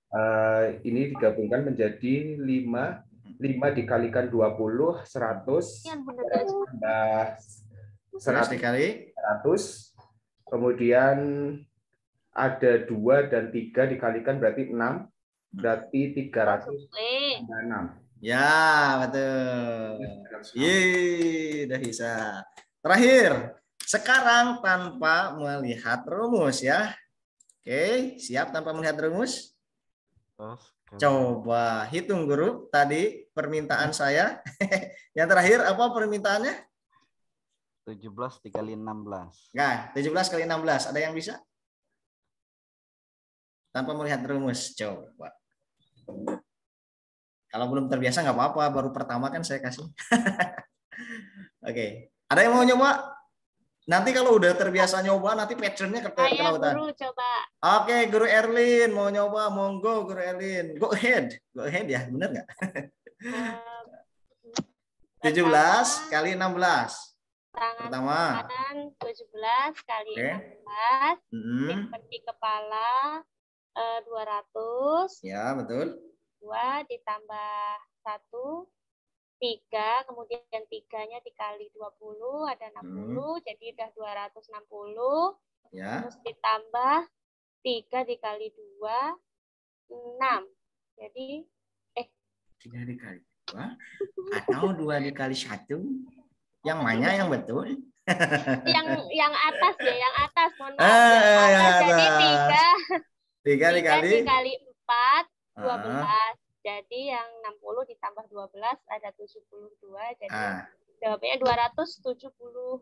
Ini digabungkan menjadi 5. 5 dikalikan 20, 100. Tambah 100 dikali 100. Kemudian ada 2 dan 3 dikalikan berarti 6. Berarti 300 tambah 6. Ya, betul. Yeay, udah bisa. Terakhir, sekarang tanpa melihat rumus ya. Oke, siap tanpa melihat rumus? Terus, Coba hitung guru, tadi permintaan saya. Yang terakhir apa permintaannya? 17 dikali 16. Nah, 17 kali 16. Ada yang bisa? Tanpa melihat rumus. Coba. Kalau belum terbiasa nggak apa-apa. Baru pertama kan saya kasih. Oke. Ada yang mau nyoba? Nanti kalau udah terbiasa nyoba, nanti pattern-nya kelautan. Guru coba. Oke, Guru Erlin mau nyoba, monggo Guru Erlin. Go ahead ya, bener nggak? 17 kali 16. Pertama. Kanan 17 kali 16. Di kepala 200. Ya, betul. 2 ditambah 1. 3, kemudian 3-nya dikali 20 ada 60, jadi udah 260. Ya. Terus ditambah 3 dikali 2, 6. Jadi 3 dikali 2 atau 2 dikali 1? Yang mana yang betul? yang atas ya, yang atas. Mohon maaf. Yang atas jadi 3 dikali 4, 12. Jadi yang 60 ditambah 12 ada 72. Jadi jawabnya 272.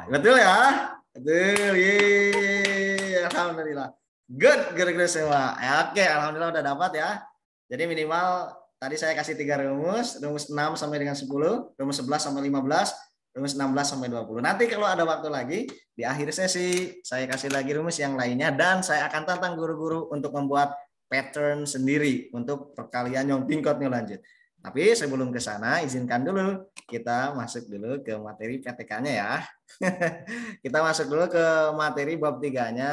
Betul ya? Betul. Yeay. Alhamdulillah. Good, guru-guru semua. Oke, alhamdulillah udah dapat ya. Jadi minimal tadi saya kasih 3 rumus 6 sampai dengan 10, rumus 11 sampai 15, rumus 16 sampai 20. Nanti kalau ada waktu lagi di akhir sesi saya kasih lagi rumus yang lainnya dan saya akan tantang guru-guru untuk membuat pattern sendiri untuk perkalian yang tingkatnya lanjut. Tapi sebelum ke sana, izinkan dulu kita masuk dulu ke materi PTK-nya ya. Kita masuk dulu ke materi bab 3-nya.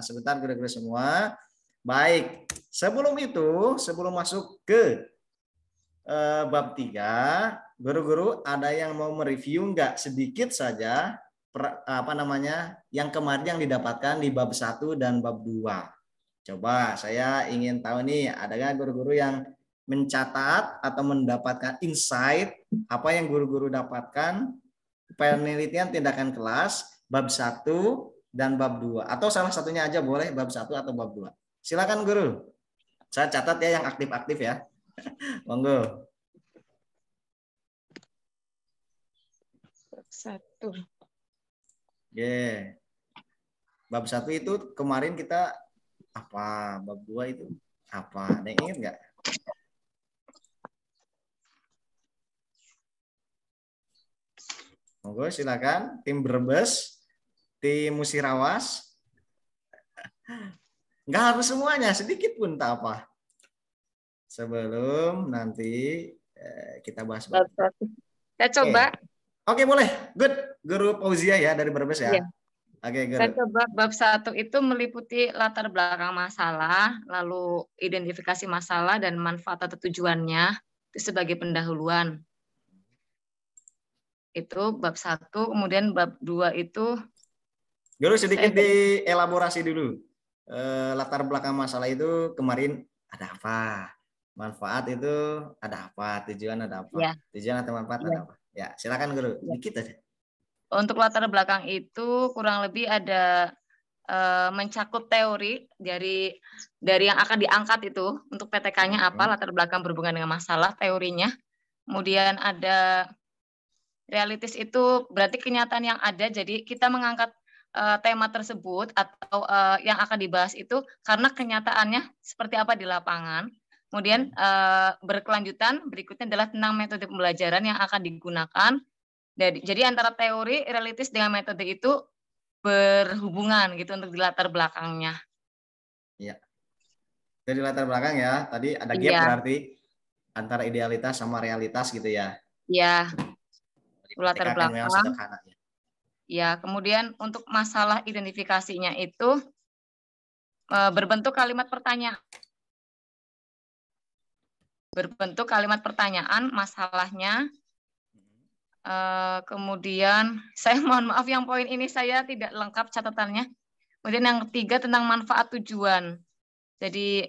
Sebentar guru-guru semua. Baik, sebelum itu, sebelum masuk ke bab 3, guru-guru ada yang mau mereview nggak sedikit saja yang kemarin yang didapatkan di bab 1 dan bab 2. Coba saya ingin tahu nih, ada nggak guru-guru yang mencatat atau mendapatkan insight apa yang guru-guru dapatkan penelitian tindakan kelas bab 1 dan bab 2 atau salah satunya aja boleh bab 1 atau bab 2. Silakan guru. Saya catat ya yang aktif-aktif ya. Monggo. Bab 1. Bab 1 itu kemarin kita apa? Bab 2 itu apa? Ada yang ingat nggak? Monggo silakan tim Brebes, tim Musirawas. Nggak harus semuanya, sedikit pun tak apa. Sebelum nanti kita bahas bab 1. Saya coba. Oke, boleh. Good. Guru Fauzia ya dari Brebes ya. Iya. Oke, guru. Saya coba bab 1 itu meliputi latar belakang masalah, lalu identifikasi masalah dan manfaat atau tujuannya itu sebagai pendahuluan. Itu bab 1, kemudian bab 2 itu Guru sedikit dielaborasi dulu. Latar belakang masalah itu kemarin ada apa? Manfaat itu ada apa? Tujuan ada apa? Ya. Tujuan atau manfaat ada apa? Ya, silakan guru. Sedikit aja. Untuk latar belakang itu kurang lebih ada mencakup teori dari yang akan diangkat itu untuk PTK-nya apa, latar belakang berhubungan dengan masalah, teorinya. Kemudian ada realitis itu berarti kenyataan yang ada, jadi kita mengangkat tema tersebut atau yang akan dibahas itu karena kenyataannya seperti apa di lapangan. Kemudian berkelanjutan berikutnya adalah tentang metode pembelajaran yang akan digunakan. Jadi antara teori, realitis dengan metode itu berhubungan gitu untuk di latar belakangnya. Iya. Dari latar belakang ya, tadi ada gap berarti antara idealitas sama realitas gitu ya. Iya. Latar belakang. Ya. Ya, kemudian untuk masalah identifikasinya itu berbentuk kalimat pertanyaan. Berbentuk kalimat pertanyaan masalahnya. Kemudian saya mohon maaf yang poin ini saya tidak lengkap catatannya. Kemudian yang ketiga tentang manfaat tujuan. Jadi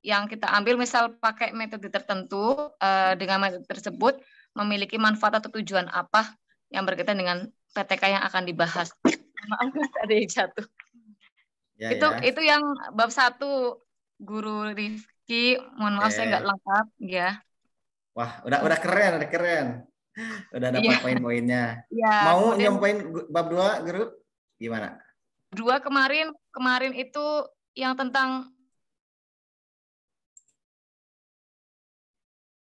yang kita ambil misal pakai metode tertentu dengan metode tersebut memiliki manfaat atau tujuan apa yang berkaitan dengan PTK yang akan dibahas. Maaf ada yang jatuh. Ya, Itu yang bab 1 Guru Rifki, mohon maaf saya nggak lengkap ya. Wah, udah keren, udah keren. Udah dapat poin-poinnya. Ya, Mau kemudian nyampein bab 2, Guru? Gimana? 2 kemarin itu yang tentang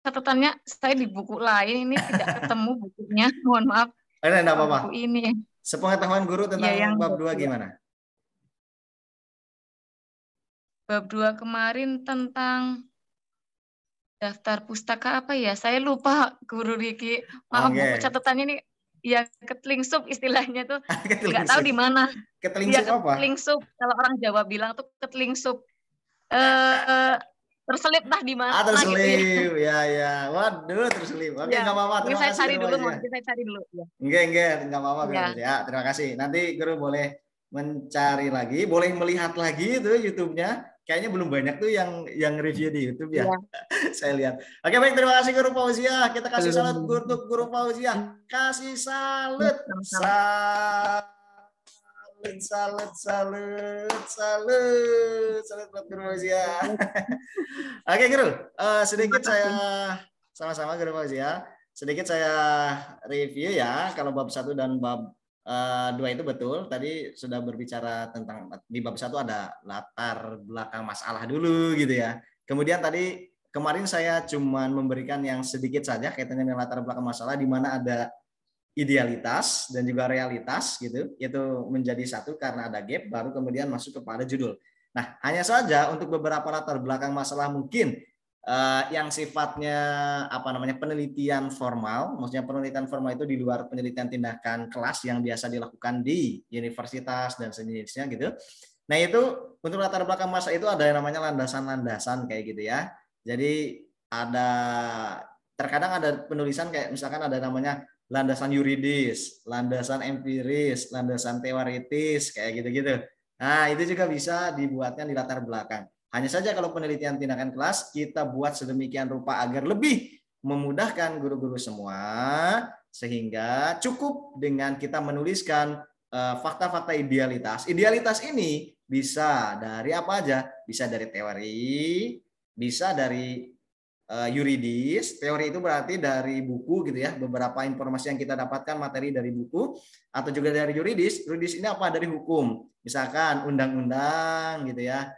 catatannya saya di buku lain ini tidak ketemu bukunya, mohon maaf. Enggak apa-apa. Buku ini. Sepengetahuan Guru tentang yang bab 2 gimana? Bab 2 kemarin tentang daftar pustaka apa ya? Saya lupa, Guru Riki. Maaf, buku catatannya ini ya ketelingsup istilahnya tuh. Nggak tahu di mana. Ketelingsup apa? Ketelingsup. Kalau orang Jawa bilang tuh ketelingsup. Terselip lah di mana. Terselip. Gitu ya. Waduh, terselip. Oke, nggak apa-apa. Terima kasih. Saya cari dulu. Ya. Enggak apa-apa. Ya, terima kasih. Nanti Guru boleh mencari lagi, boleh melihat lagi itu YouTube-nya. Kayaknya belum banyak tuh yang review di YouTube ya. Saya lihat. Oke, baik, terima kasih Guru Fauziah. Kita kasih salut untuk Guru Fauziah. Kasih salut. Salut buat Guru Fauziah. Oke, Guru. Sedikit saya sama-sama Guru Fauziah. Sedikit saya review ya. Kalau bab 1 dan bab 2 itu betul, tadi sudah berbicara tentang di bab 1 ada latar belakang masalah dulu gitu ya. Kemudian tadi kemarin saya cuma memberikan yang sedikit saja kaitannya dengan latar belakang masalah, di mana ada idealitas dan juga realitas gitu, yaitu menjadi satu karena ada gap, baru kemudian masuk kepada judul. Nah, hanya saja untuk beberapa latar belakang masalah mungkin yang sifatnya penelitian formal, maksudnya penelitian formal itu di luar penelitian tindakan kelas yang biasa dilakukan di universitas dan sejenisnya gitu. Nah, itu untuk latar belakang masa itu ada yang namanya landasan-landasan kayak gitu ya. Jadi terkadang ada penulisan kayak misalkan ada namanya landasan yuridis, landasan empiris, landasan teoritis kayak gitu-gitu. Nah, itu juga bisa dibuatkan di latar belakang. Hanya saja kalau penelitian tindakan kelas kita buat sedemikian rupa agar lebih memudahkan guru-guru semua, sehingga cukup dengan kita menuliskan fakta-fakta idealitas. Idealitas ini bisa dari apa aja? Bisa dari teori, bisa dari yuridis. Teori itu berarti dari buku gitu ya, beberapa informasi yang kita dapatkan materi dari buku, atau juga dari yuridis. Yuridis ini apa? Dari hukum. Misalkan undang-undang gitu ya.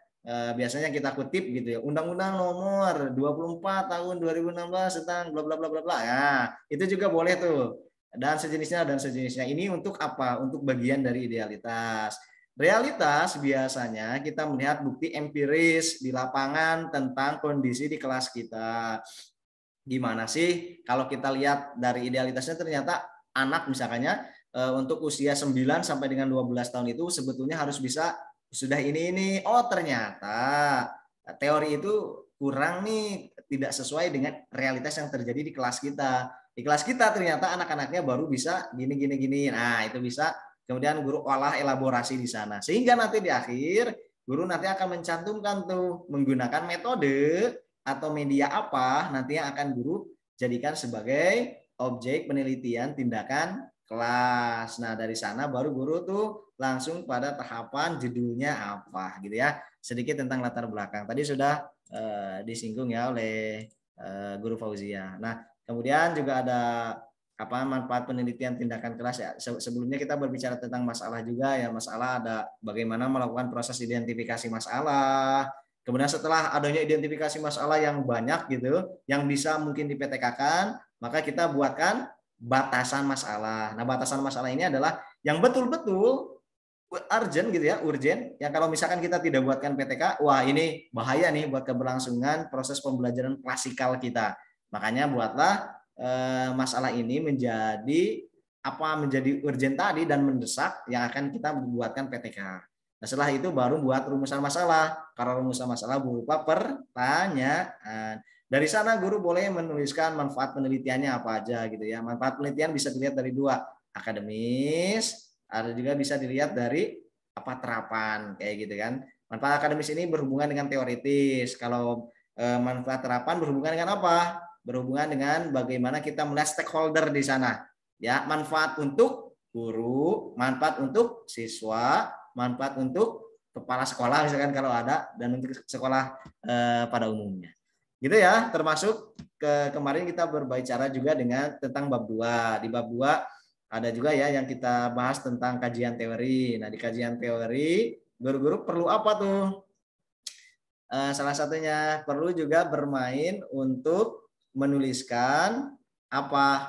Biasanya kita kutip gitu ya, Undang-Undang Nomor 24 Tahun 2016 tentang bla bla bla bla bla. Ya, itu juga boleh tuh. Dan sejenisnya. Ini untuk apa? Untuk bagian dari idealitas. Realitas biasanya kita melihat bukti empiris di lapangan tentang kondisi di kelas kita. Gimana sih kalau kita lihat dari idealitasnya, ternyata anak misalnya untuk usia 9 sampai dengan 12 tahun itu sebetulnya harus bisa sudah ini. Oh, ternyata teori itu kurang nih, tidak sesuai dengan realitas yang terjadi di kelas kita. Di kelas kita ternyata anak-anaknya baru bisa gini. Nah, itu bisa kemudian guru olah elaborasi di sana. Sehingga nanti di akhir guru nanti akan mencantumkan tuh menggunakan metode atau media apa nanti yang akan guru jadikan sebagai objek penelitian tindakan kelas. Nah, dari sana baru guru tuh langsung pada tahapan judulnya apa gitu ya. Sedikit tentang latar belakang. Tadi sudah disinggung ya oleh Guru Fauziah. Nah, kemudian juga ada manfaat penelitian tindakan kelas ya. Sebelumnya kita berbicara tentang masalah juga ya. Masalah ada bagaimana melakukan proses identifikasi masalah. Kemudian setelah adanya identifikasi masalah yang banyak gitu, yang bisa mungkin dipetekakan, maka kita buatkan batasan masalah. Nah, batasan masalah ini adalah yang betul-betul urgent gitu ya, urgent. Yang kalau misalkan kita tidak buatkan PTK, wah ini bahaya nih buat keberlangsungan proses pembelajaran klasikal kita. Makanya buatlah masalah ini menjadi urgent tadi dan mendesak yang akan kita buatkan PTK. Nah, setelah itu baru buat rumusan masalah. Kalau rumusan masalah berupa pertanyaan. Dari sana guru boleh menuliskan manfaat penelitiannya apa aja gitu ya. Manfaat penelitian bisa dilihat dari 2, akademis, ada juga bisa dilihat dari terapan kayak gitu kan. Manfaat akademis ini berhubungan dengan teoritis. Kalau manfaat terapan berhubungan dengan apa? Berhubungan dengan bagaimana kita melihat stakeholder di sana. Ya, manfaat untuk guru, manfaat untuk siswa, manfaat untuk kepala sekolah misalkan kalau ada, dan untuk sekolah pada umumnya. Gitu ya, termasuk kemarin kita berbicara juga dengan tentang bab 2. Di bab 2 ada juga ya yang kita bahas tentang kajian teori. Nah, di kajian teori guru-guru perlu apa tuh? Salah satunya perlu juga bermain untuk menuliskan apa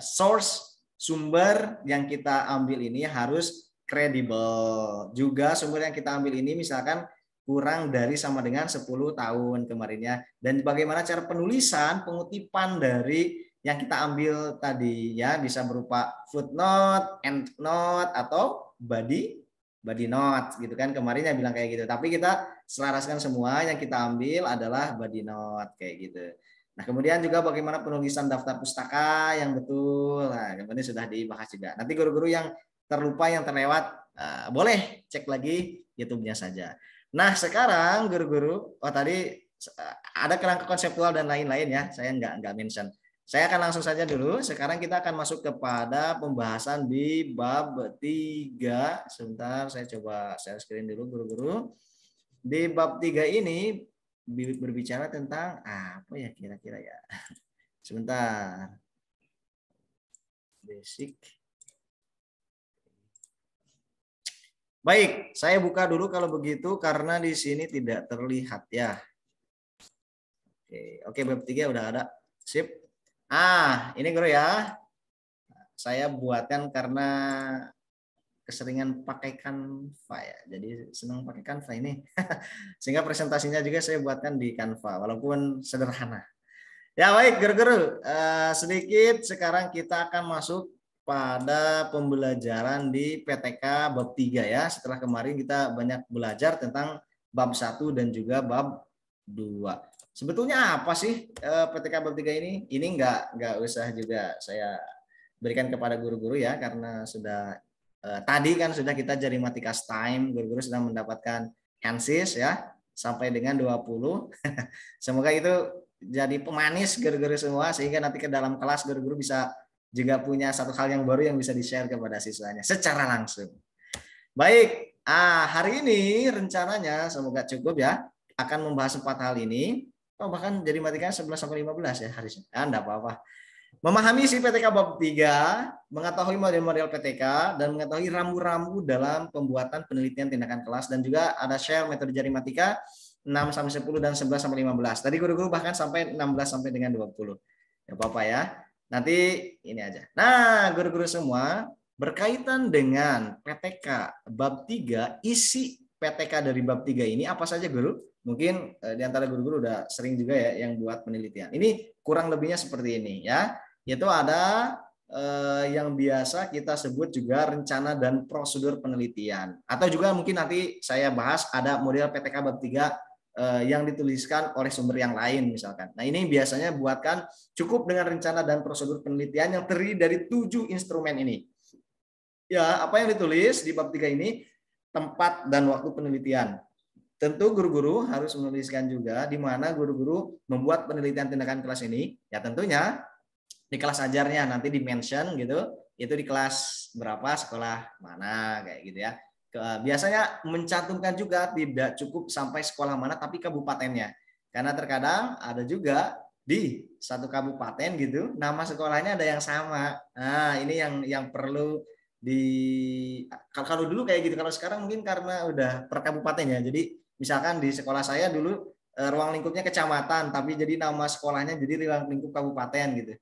source sumber yang kita ambil ini harus kredibel. Juga sumber yang kita ambil ini misalkan kurang dari sama dengan 10 tahun kemarinnya. Dan bagaimana cara penulisan, pengutipan dari yang kita ambil tadi ya, bisa berupa footnote, endnote, atau body note gitu kan. Kemarinnya bilang kayak gitu. Tapi kita selaraskan semua yang kita ambil adalah body note kayak gitu. Nah, kemudian juga bagaimana penulisan daftar pustaka yang betul. Nah, kemudian sudah dibahas juga. Nanti guru-guru yang terlupa, yang terlewat, boleh cek lagi YouTube-nya saja. Nah, sekarang guru-guru, tadi ada kerangka konseptual dan lain-lain ya. Saya nggak mention. Saya akan langsung saja dulu. Sekarang kita akan masuk kepada pembahasan di bab 3. Sebentar, saya coba share screen dulu guru-guru. Di bab 3 ini berbicara tentang apa ya kira-kira ya. Sebentar. Basic. Baik, saya buka dulu kalau begitu karena di sini tidak terlihat ya. Oke, bab 3 udah ada. Sip. Ini guru ya. Saya buatkan karena keseringan pakai Canva ya. Jadi senang pakai Canva ini. Sehingga presentasinya juga saya buatkan di Canva walaupun sederhana. Ya baik guru-guru, sedikit sekarang kita akan masuk pada pembelajaran di PTK bab 3 ya. Setelah kemarin kita banyak belajar tentang bab 1 dan juga bab 2. Sebetulnya apa sih PTK bab 3 ini? Ini nggak usah juga saya berikan kepada guru-guru ya, karena sudah tadi kan sudah kita Jarimaticas time, guru-guru sudah mendapatkan handsis ya sampai dengan 20. Semoga itu jadi pemanis guru-guru semua sehingga nanti ke dalam kelas guru-guru bisa juga punya satu hal yang baru yang bisa di-share kepada siswanya secara langsung. Baik, hari ini rencananya semoga cukup ya, akan membahas 4 hal ini. Bahkan jadi matikan 11-15 ya harusnya. Enggak apa-apa. Memahami isi PTK bab 3, mengetahui model-model PTK, dan mengetahui rambu-rambu dalam pembuatan penelitian tindakan kelas, dan juga ada share metode Jarimatica 6-10 dan 11-15. Tadi guru-guru bahkan sampai 16 sampai dengan 20. Ya apa-apa ya. Nanti ini aja. Nah, guru-guru semua berkaitan dengan PTK bab 3, isi PTK dari bab 3 ini apa saja guru? Mungkin di antara guru-guru udah sering juga ya yang buat penelitian. Ini kurang lebihnya seperti ini ya. Yaitu ada yang biasa kita sebut juga rencana dan prosedur penelitian. Atau juga mungkin nanti saya bahas ada model PTK bab 3 yang dituliskan oleh sumber yang lain misalkan. Nah, ini biasanya buatkan cukup dengan rencana dan prosedur penelitian yang terdiri dari 7 instrumen ini. Ya, apa yang ditulis di bab 3 ini? Tempat dan waktu penelitian. Tentu guru-guru harus menuliskan juga di mana guru-guru membuat penelitian tindakan kelas ini. Ya tentunya di kelas ajarnya nanti di-mention gitu, itu di kelas berapa, sekolah mana kayak gitu ya. Biasanya mencantumkan juga tidak cukup sampai sekolah mana tapi kabupatennya. Karena terkadang ada juga di satu kabupaten gitu, nama sekolahnya ada yang sama. Nah, ini yang perlu kalau dulu kayak gitu, kalau sekarang mungkin karena udah per kabupaten ya. Jadi misalkan di sekolah saya dulu ruang lingkupnya kecamatan, tapi jadi nama sekolahnya jadi ruang lingkup kabupaten gitu.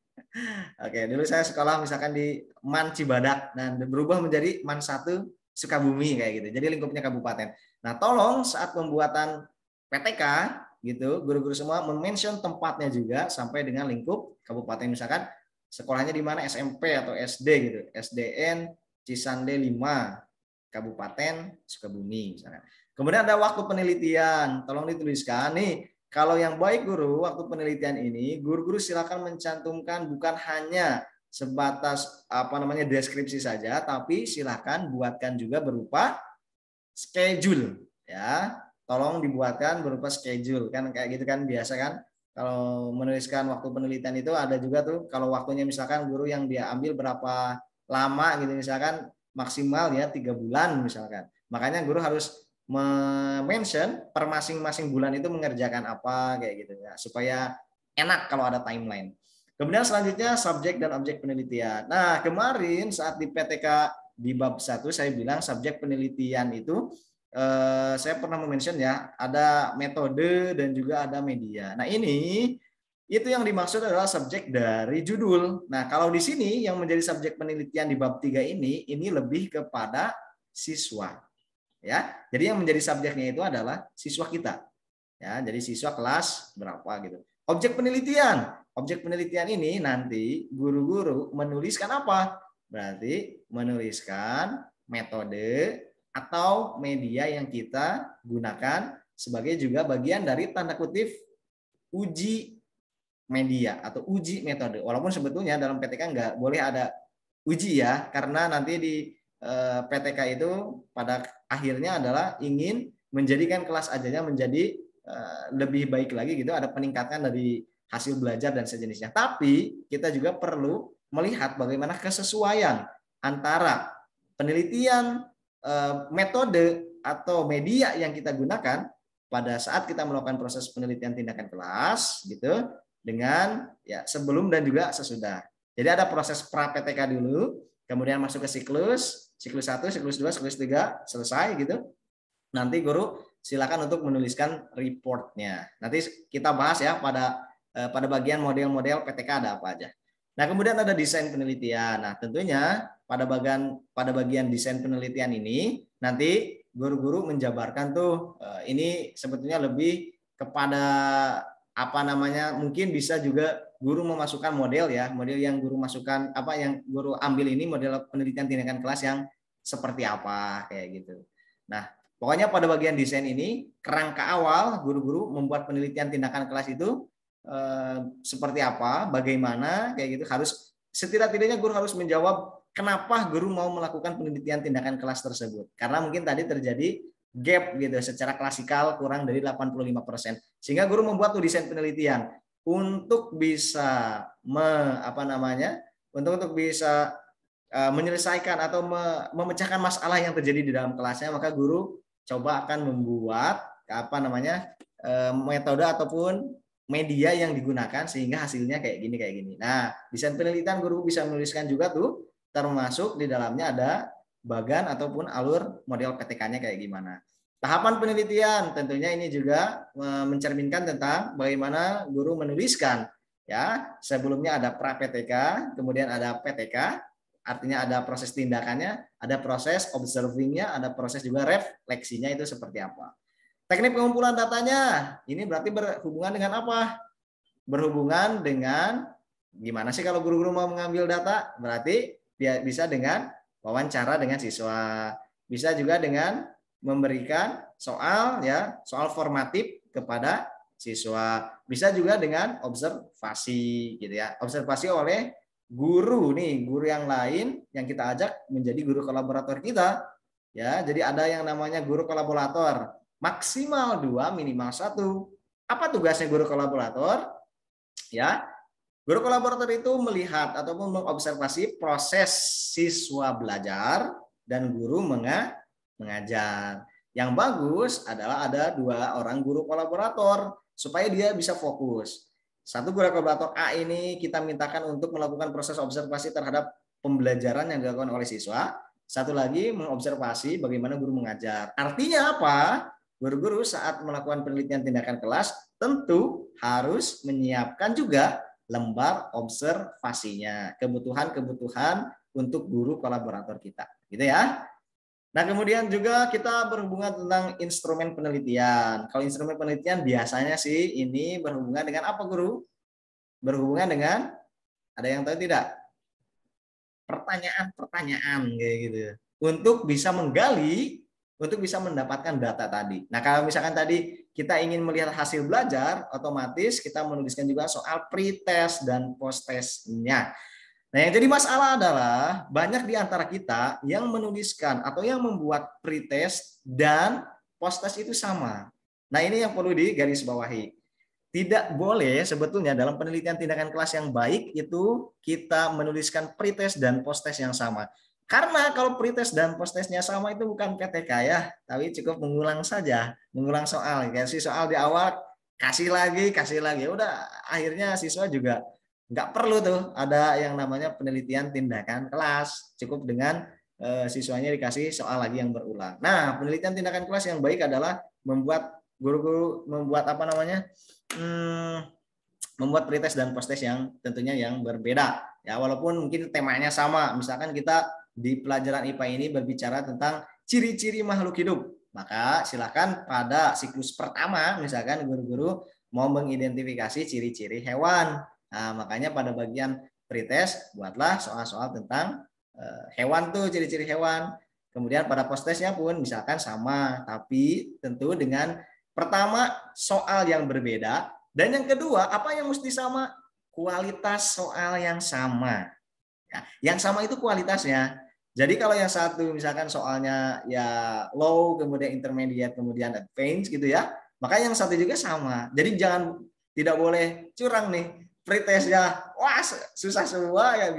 Oke, dulu saya sekolah misalkan di Man Cibadak, nah berubah menjadi Man 1 Sukabumi kayak gitu. Jadi lingkupnya kabupaten. Nah, tolong saat pembuatan PTK gitu, guru-guru semua mention tempatnya juga sampai dengan lingkup kabupaten. Misalkan sekolahnya di mana, SMP atau SD gitu. SDN Cisande 5, Kabupaten Sukabumi misalkan. Kemudian ada waktu penelitian, tolong dituliskan nih. Kalau yang baik guru, waktu penelitian ini guru-guru silakan mencantumkan bukan hanya sebatas deskripsi saja, tapi silakan buatkan juga berupa schedule ya. Tolong dibuatkan berupa schedule kan, kayak gitu kan biasa kan. Kalau menuliskan waktu penelitian itu ada juga tuh kalau waktunya misalkan guru yang dia ambil berapa lama gitu, misalkan maksimal ya 3 bulan misalkan. Makanya guru harus mention per masing-masing bulan itu mengerjakan apa kayak gitu ya, supaya enak kalau ada timeline. Kemudian selanjutnya subjek dan objek penelitian. Nah, kemarin saat di PTK di bab 1 saya bilang subjek penelitian itu saya pernah mention ya, ada metode dan juga ada media. Nah, ini itu yang dimaksud adalah subjek dari judul. Nah, kalau di sini yang menjadi subjek penelitian di bab 3 ini lebih kepada siswa. Ya. Jadi yang menjadi subjeknya itu adalah siswa kita. Ya, jadi siswa kelas berapa gitu. Objek penelitian. Objek penelitian ini nanti guru-guru menuliskan apa? Berarti menuliskan metode atau media yang kita gunakan sebagai juga bagian dari tanda kutip uji media atau uji metode. Walaupun sebetulnya dalam PTK nggak boleh ada uji ya, karena nanti di PTK itu pada akhirnya adalah ingin menjadikan kelas ajarnya menjadi lebih baik lagi gitu, ada peningkatan dari hasil belajar dan sejenisnya. Tapi kita juga perlu melihat bagaimana kesesuaian antara penelitian, metode atau media yang kita gunakan pada saat kita melakukan proses penelitian tindakan kelas gitu dengan ya sebelum dan juga sesudah. Jadi ada proses pra PTK dulu, kemudian masuk ke siklus 1, siklus 2, siklus 3 selesai gitu. Nanti guru silakan untuk menuliskan reportnya. Nanti kita bahas ya pada bagian model-model PTK ada apa aja. Nah, kemudian ada desain penelitian. Nah, tentunya pada bagian desain penelitian ini nanti guru-guru menjabarkan tuh ini sebetulnya lebih kepada apa namanya, mungkin bisa juga guru memasukkan model ya, model yang guru masukkan apa yang guru ambil ini model penelitian tindakan kelas yang seperti apa kayak gitu. Nah, pokoknya pada bagian desain ini kerangka awal guru-guru membuat penelitian tindakan kelas itu seperti apa, bagaimana kayak gitu, harus setidak-tidaknya guru harus menjawab kenapa guru mau melakukan penelitian tindakan kelas tersebut. Karena mungkin tadi terjadi gap gitu secara klasikal kurang dari 85%. Sehingga guru membuat tuh desain penelitian untuk bisa untuk bisa menyelesaikan atau memecahkan masalah yang terjadi di dalam kelasnya, maka guru coba akan membuat metode ataupun media yang digunakan sehingga hasilnya kayak gini. Nah, desain penelitian guru bisa menuliskan juga tuh, termasuk di dalamnya ada bagan ataupun alur model PTK-nya kayak gimana. Tahapan penelitian tentunya ini juga mencerminkan tentang bagaimana guru menuliskan ya. Sebelumnya ada pra PTK, kemudian ada PTK, artinya ada proses tindakannya, ada proses observingnya, ada proses juga refleksinya itu seperti apa. Teknik pengumpulan datanya, ini berarti berhubungan dengan apa? Berhubungan dengan gimana sih kalau guru-guru mau mengambil data? Berarti bisa dengan wawancara dengan siswa, bisa juga dengan memberikan soal formatif kepada siswa, bisa juga dengan observasi gitu ya. Observasi oleh guru yang lain yang kita ajak menjadi guru kolaborator kita ya. Jadi ada yang namanya guru kolaborator. Maksimal 2, minimal 1. Apa tugasnya guru kolaborator? Ya, guru kolaborator itu melihat ataupun mengobservasi proses siswa belajar dan guru mengajar. Yang bagus adalah ada 2 orang guru kolaborator supaya dia bisa fokus. Satu guru kolaborator A ini kita mintakan untuk melakukan proses observasi terhadap pembelajaran yang dilakukan oleh siswa. Satu lagi mengobservasi bagaimana guru mengajar. Artinya apa? Guru-guru saat melakukan penelitian tindakan kelas tentu harus menyiapkan juga lembar observasinya, kebutuhan untuk guru kolaborator kita, gitu ya. Nah, kemudian juga kita berhubungan tentang instrumen penelitian. Kalau instrumen penelitian biasanya sih ini berhubungan dengan apa, guru? Berhubungan dengan, ada yang tahu tidak? Pertanyaan-pertanyaan kayak gitu. Untuk bisa menggali, untuk bisa mendapatkan data tadi. Nah, kalau misalkan tadi kita ingin melihat hasil belajar, otomatis kita menuliskan juga soal pretest dan posttestnya. Nah, yang jadi masalah adalah banyak di antara kita yang menuliskan atau yang membuat pretest dan posttest itu sama. Nah, ini yang perlu digarisbawahi. Tidak boleh sebetulnya dalam penelitian tindakan kelas yang baik itu kita menuliskan pretest dan posttest yang sama. Karena kalau pretest dan posttestnya sama itu bukan PTK ya, tapi cukup mengulang saja, mengulang soal. Kasih soal di awal, kasih lagi, udah akhirnya siswa juga nggak perlu tuh ada yang namanya penelitian tindakan kelas, cukup dengan siswanya dikasih soal lagi yang berulang. Nah, penelitian tindakan kelas yang baik adalah membuat guru-guru membuat apa namanya, membuat pretest dan posttest yang tentunya yang berbeda. Ya, walaupun mungkin temanya sama, misalkan kita di pelajaran IPA ini berbicara tentang ciri-ciri makhluk hidup, maka silakan pada siklus pertama misalkan guru-guru mau mengidentifikasi ciri-ciri hewan. Nah, makanya pada bagian pretest buatlah soal-soal tentang hewan tuh, ciri-ciri hewan. Kemudian pada posttestnya pun misalkan sama, tapi tentu dengan pertama soal yang berbeda, dan yang kedua apa yang mesti sama? Kualitas soal yang sama. Ya, yang sama itu kualitasnya. Jadi kalau yang satu misalkan soalnya ya low, kemudian intermediate, kemudian advanced gitu ya, maka yang satu juga sama. Jadi tidak boleh curang nih pretest ya, wah susah semua ya,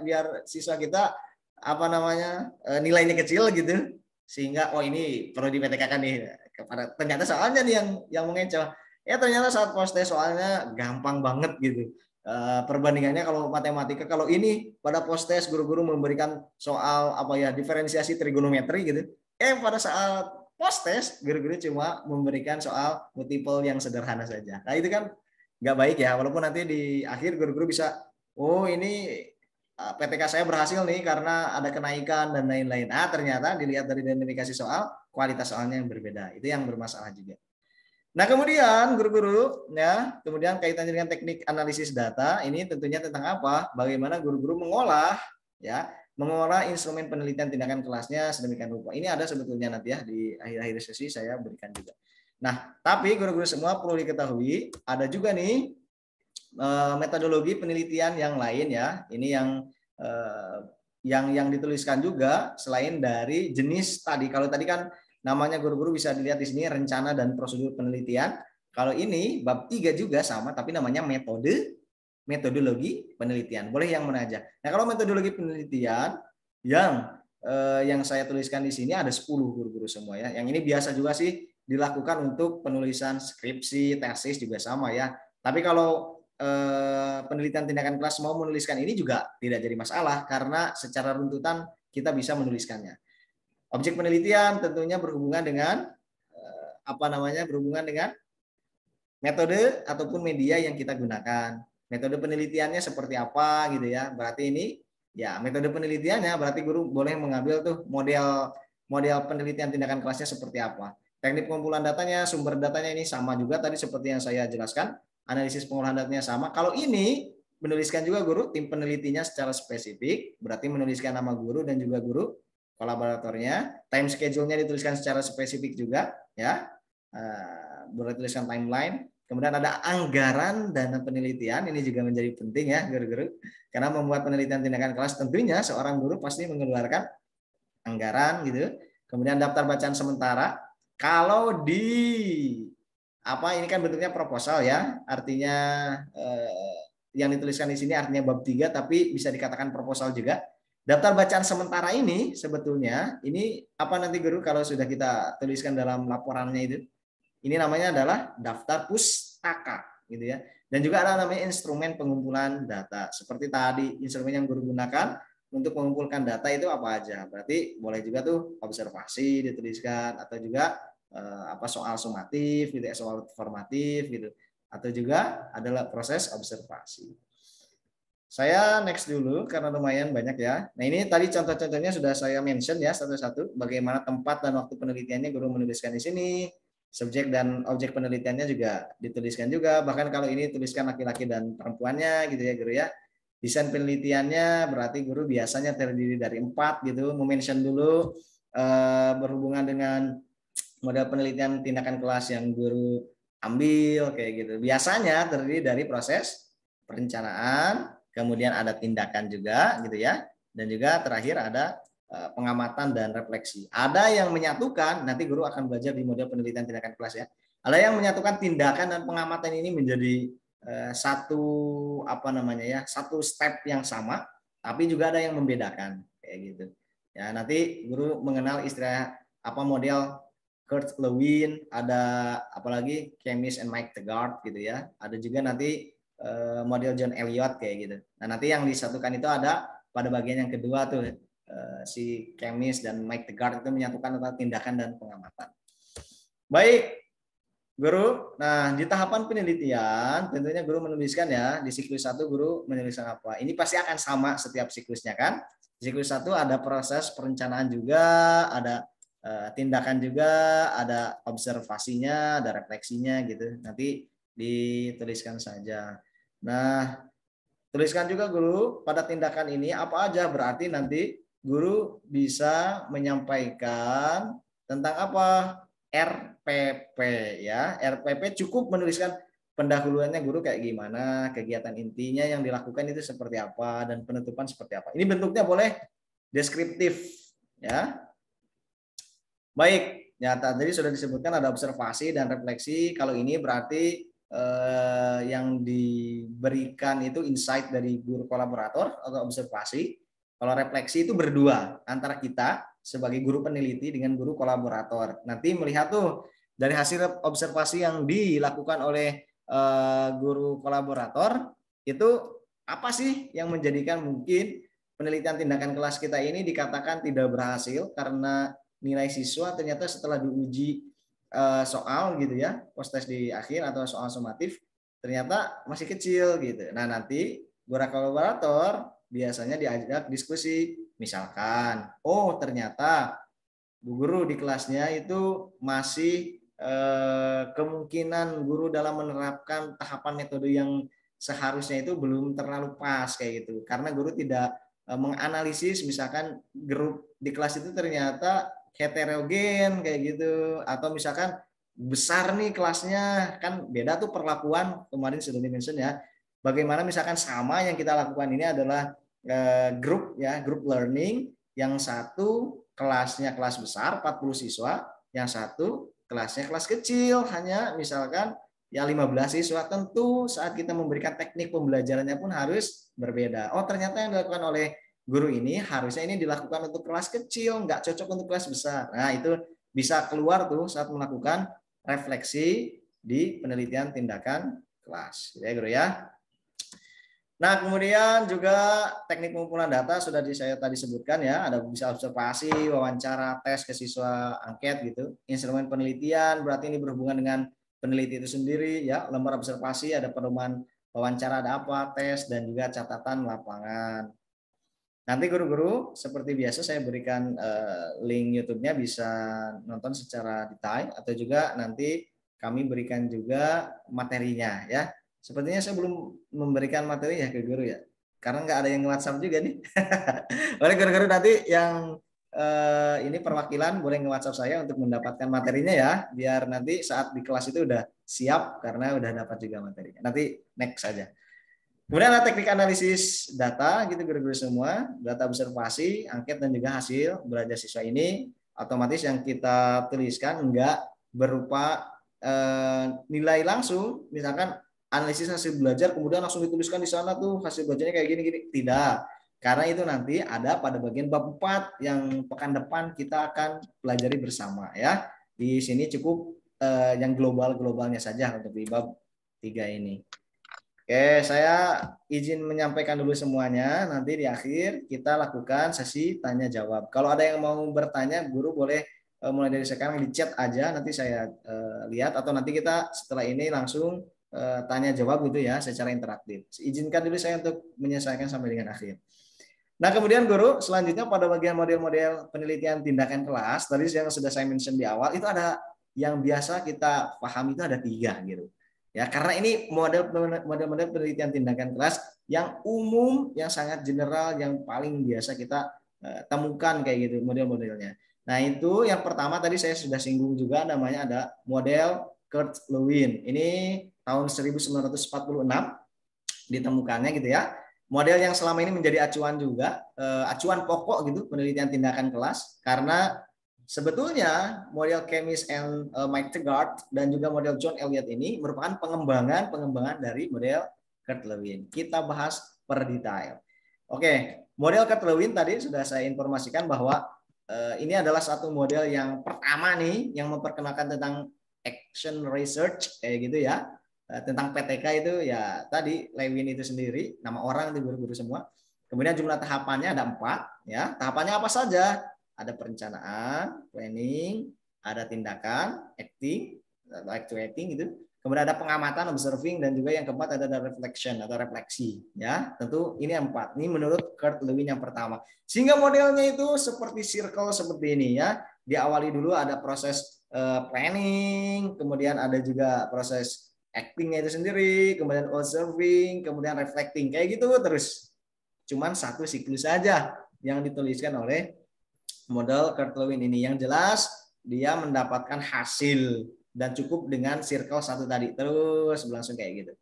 biar siswa kita apa namanya nilainya kecil gitu, sehingga oh ini perlu di PTK kan nih, kepada ternyata soalnya nih yang mengecoh. Ya ternyata saat posttest soalnya gampang banget gitu. Perbandingannya kalau matematika, kalau ini pada posttest guru-guru memberikan soal apa ya, diferensiasi trigonometri gitu. Pada saat posttest guru-guru cuma memberikan soal multiple yang sederhana saja. Nah itu kan nggak baik ya, walaupun nanti di akhir guru-guru bisa, oh ini PTK saya berhasil nih karena ada kenaikan dan lain-lain. Ternyata dilihat dari identifikasi soal, kualitas soalnya yang berbeda. Itu yang bermasalah juga. Nah, kemudian guru-guru ya, kemudian kaitannya dengan teknik analisis data, ini tentunya tentang apa? Bagaimana guru-guru mengolah instrumen penelitian tindakan kelasnya sedemikian rupa. Ini ada sebetulnya nanti ya di akhir-akhir sesi saya berikan juga. Nah, tapi guru-guru semua perlu diketahui ada juga nih metodologi penelitian yang lain ya. Ini yang dituliskan juga selain dari jenis tadi. Kalau tadi kan namanya guru-guru bisa dilihat di sini rencana dan prosedur penelitian. Kalau ini bab 3 juga sama, tapi namanya metodologi penelitian. Boleh yang mana aja. Nah, kalau metodologi penelitian yang saya tuliskan di sini ada 10 guru-guru semua ya. Yang ini biasa juga sih dilakukan untuk penulisan skripsi, tesis juga sama ya. Tapi kalau penelitian tindakan kelas mau menuliskan ini juga tidak jadi masalah karena secara runtutan kita bisa menuliskannya. Objek penelitian tentunya berhubungan dengan berhubungan dengan metode ataupun media yang kita gunakan. Metode penelitiannya seperti apa gitu ya. Berarti ini ya metode penelitiannya berarti guru boleh mengambil tuh model penelitian tindakan kelasnya seperti apa. Teknik pengumpulan datanya, sumber datanya ini sama juga tadi seperti yang saya jelaskan. Analisis pengolahan datanya sama. Kalau ini menuliskan juga guru tim penelitinya secara spesifik, berarti menuliskan nama guru dan juga guru kolaboratornya. Time schedule-nya dituliskan secara spesifik juga ya. Boleh tuliskan timeline. Kemudian ada anggaran dana penelitian, ini juga menjadi penting ya guru-guru. Karena membuat penelitian tindakan kelas tentunya seorang guru pasti mengeluarkan anggaran gitu. Kemudian daftar bacaan sementara. Kalau ini kan bentuknya proposal ya. Artinya yang dituliskan di sini artinya bab 3 tapi bisa dikatakan proposal juga. Daftar bacaan sementara ini sebetulnya ini apa nanti guru kalau sudah kita tuliskan dalam laporannya itu, ini namanya adalah daftar pustaka gitu ya. Dan juga ada namanya instrumen pengumpulan data. Seperti tadi instrumen yang guru gunakan untuk mengumpulkan data itu apa aja. Berarti boleh juga tuh observasi dituliskan atau juga soal sumatif gitu ya, soal formatif gitu. Atau juga adalah proses observasi. Saya next dulu karena lumayan banyak ya. Nah ini tadi contoh-contohnya sudah saya mention ya satu-satu. Bagaimana tempat dan waktu penelitiannya guru menuliskan di sini. Subjek dan objek penelitiannya juga dituliskan juga. Bahkan kalau ini tuliskan laki-laki dan perempuannya gitu ya guru ya. Desain penelitiannya berarti guru biasanya terdiri dari 4 gitu. Mention dulu berhubungan dengan model penelitian tindakan kelas yang guru ambil kayak gitu. Biasanya terdiri dari proses perencanaan, kemudian ada tindakan juga gitu ya, dan juga terakhir ada pengamatan dan refleksi. Ada yang menyatukan, nanti guru akan belajar di model penelitian tindakan kelas ya. Ada yang menyatukan tindakan dan pengamatan ini menjadi satu step yang sama, tapi juga ada yang membedakan kayak gitu. Ya, nanti guru mengenal istilah apa model Kurt Lewin, ada apalagi Chemist and Mike Tegart gitu ya. Ada juga nanti model John Elliot kayak gitu. Nah, nanti yang disatukan itu ada pada bagian yang kedua tuh si Chemist dan Mike Tegart itu menyatukan antara tindakan dan pengamatan. Baik, guru. Nah, di tahapan penelitian tentunya guru menuliskan ya, di siklus 1 guru menuliskan apa. Ini pasti akan sama setiap siklusnya kan. Di siklus 1 ada proses perencanaan juga, ada tindakan juga, ada observasinya, ada refleksinya gitu. Nanti dituliskan saja. Nah, tuliskan juga guru pada tindakan ini apa aja, berarti nanti guru bisa menyampaikan tentang apa? RPP ya. RPP cukup menuliskan pendahuluannya guru kayak gimana, kegiatan intinya yang dilakukan itu seperti apa, dan penutupan seperti apa. Ini bentuknya boleh deskriptif ya. Baik, ya tadi sudah disebutkan ada observasi dan refleksi. Kalau ini berarti yang diberikan itu insight dari guru kolaborator atau observasi. Kalau refleksi itu berdua antara kita sebagai guru peneliti dengan guru kolaborator. Nanti melihat tuh dari hasil observasi yang dilakukan oleh guru kolaborator itu apa sih yang menjadikan mungkin penelitian tindakan kelas kita ini dikatakan tidak berhasil karena nilai siswa ternyata setelah diuji soal gitu ya, post test di akhir atau soal sumatif ternyata masih kecil gitu. Nah, nanti guru kolaborator biasanya diajak diskusi, misalkan, oh ternyata bu guru di kelasnya itu masih kemungkinan guru dalam menerapkan tahapan metode yang seharusnya itu belum terlalu pas kayak gitu, karena guru tidak menganalisis misalkan grup di kelas itu ternyata heterogen kayak gitu, atau misalkan besar nih kelasnya, kan beda tuh perlakuan, kemarin sudah di-mention ya. Bagaimana misalkan sama yang kita lakukan ini adalah grup ya, grup learning, yang satu kelasnya kelas besar 40 siswa, yang satu kelasnya kelas kecil hanya misalkan ya 15 siswa. Tentu saat kita memberikan teknik pembelajarannya pun harus berbeda. Oh, ternyata yang dilakukan oleh guru ini harusnya ini dilakukan untuk kelas kecil, nggak cocok untuk kelas besar. Nah, itu bisa keluar tuh saat melakukan refleksi di penelitian tindakan kelas. Ya, guru ya. Nah, kemudian juga teknik pengumpulan data sudah saya tadi sebutkan ya, ada bisa observasi, wawancara, tes ke siswa, angket gitu. Instrumen penelitian berarti ini berhubungan dengan peneliti itu sendiri ya, lembar observasi, ada pedoman wawancara, ada apa, tes, dan juga catatan lapangan. Nanti guru-guru seperti biasa saya berikan link YouTube-nya, bisa nonton secara detail, atau juga nanti kami berikan juga materinya ya. Sepertinya saya belum memberikan materi ya ke guru ya, karena nggak ada yang WhatsApp juga nih. Oleh guru-guru nanti yang ini perwakilan boleh nge-WhatsApp saya untuk mendapatkan materinya ya, biar nanti saat di kelas itu udah siap karena udah dapat juga materinya. Nanti next saja. Kemudian ada teknik analisis data gitu guru-guru semua, data observasi, angket, dan juga hasil belajar siswa ini otomatis yang kita tuliskan enggak berupa nilai langsung, misalkan analisis hasil belajar kemudian langsung dituliskan di sana tuh hasil belajarnya kayak gini-gini. Tidak. Karena itu nanti ada pada bagian bab 4 yang pekan depan kita akan pelajari bersama ya. Di sini cukup yang global-globalnya saja untuk di bab 3 ini. Oke, saya izin menyampaikan dulu semuanya. Nanti di akhir kita lakukan sesi tanya jawab. Kalau ada yang mau bertanya, guru boleh mulai dari sekarang di chat aja. Nanti saya lihat, atau nanti kita setelah ini langsung tanya jawab gitu ya, secara interaktif. Izinkan dulu saya untuk menyelesaikan sampai dengan akhir. Nah, kemudian guru selanjutnya pada bagian model-model penelitian tindakan kelas, tadi yang sudah saya mention di awal, itu ada yang biasa kita pahami itu ada 3 gitu. Ya, karena ini model-model penelitian tindakan kelas yang umum, yang sangat general, yang paling biasa kita temukan kayak gitu modelnya. Nah, itu yang pertama tadi saya sudah singgung juga, namanya ada model Kurt Lewin. Ini tahun 1946 ditemukannya gitu ya. Model yang selama ini menjadi acuan juga, acuan pokok gitu penelitian tindakan kelas, karena sebetulnya model Chemist and Mike Tegart dan juga model John Elliot ini merupakan pengembangan dari model Kurt Lewin. Kita bahas per detail. Oke, Model Kurt-Lewin tadi sudah saya informasikan bahwa ini adalah satu model yang pertama nih yang memperkenalkan tentang action research kayak gitu ya. Tentang PTK itu ya tadi Lewin itu sendiri, nama orang itu guru-guru semua. Kemudian jumlah tahapannya ada 4 ya. Tahapannya apa saja? Ada perencanaan, planning, ada tindakan, acting, atau actuating gitu. Kemudian ada pengamatan, observing, dan juga yang keempat ada reflection atau refleksi. Ya, tentu ini 4. Ini menurut Kurt-Lewin yang pertama. Sehingga modelnya itu seperti circle seperti ini ya. Diawali dulu ada proses planning, kemudian ada juga proses actingnya itu sendiri, kemudian observing, kemudian reflecting kayak gitu terus. Cuman satu siklus saja yang dituliskan oleh model Kurt-Lewin ini. Yang jelas dia mendapatkan hasil dan cukup dengan circle 1 tadi terus berlangsung kayak gitu.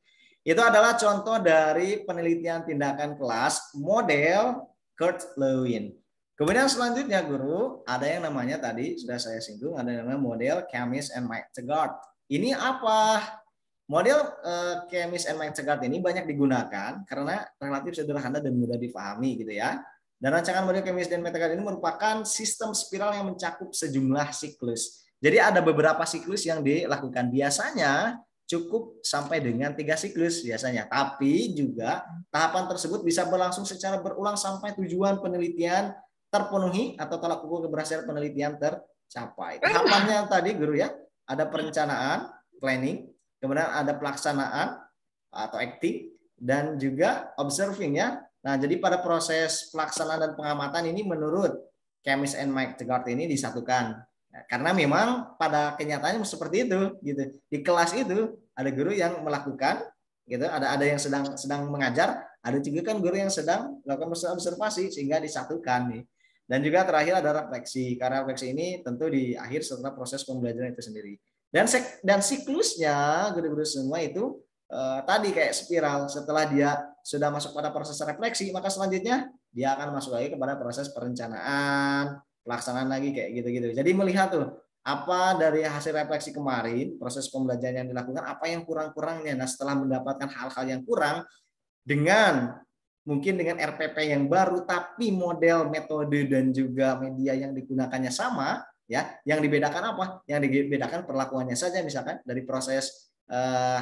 Itu adalah contoh dari penelitian tindakan kelas model Kurt-Lewin. Kemudian selanjutnya guru ada yang namanya tadi sudah saya singgung, ada yang namanya model Camis and Mike-Tegart. Ini apa? Model Camis and Mike-Tegart ini banyak digunakan karena relatif sederhana dan mudah dipahami gitu ya. Dan rancangan model Camis dan Mike-Tegart ini merupakan sistem spiral yang mencakup sejumlah siklus. Jadi ada beberapa siklus yang dilakukan. Biasanya cukup sampai dengan 3 siklus biasanya. Tapi juga tahapan tersebut bisa berlangsung secara berulang sampai tujuan penelitian terpenuhi atau tolak ukur keberhasilan penelitian tercapai. Tahapannya tadi guru ya, ada perencanaan, planning, kemudian ada pelaksanaan atau acting, dan juga observing ya. Nah, jadi pada proses pelaksanaan dan pengamatan ini menurut Camis and Mike-Tegart ini disatukan. Karena memang pada kenyataannya seperti itu gitu. Di kelas itu ada guru yang melakukan gitu, ada yang sedang mengajar, ada juga kan guru yang sedang melakukan observasi sehingga disatukan nih. Dan juga terakhir ada refleksi. Karena refleksi ini tentu di akhir setelah proses pembelajaran itu sendiri. Dan siklusnya guru-guru semua itu tadi kayak spiral. Setelah dia sudah masuk pada proses refleksi, maka selanjutnya dia akan masuk lagi kepada proses perencanaan, pelaksanaan lagi kayak gitu-gitu. Jadi melihat tuh apa dari hasil refleksi kemarin, proses pembelajaran yang dilakukan, apa yang kurang-kurangnya. Nah, setelah mendapatkan hal-hal yang kurang mungkin dengan RPP yang baru tapi model, metode dan juga media yang digunakannya sama, ya. Yang dibedakan apa? Yang dibedakan perlakuannya saja misalkan dari proses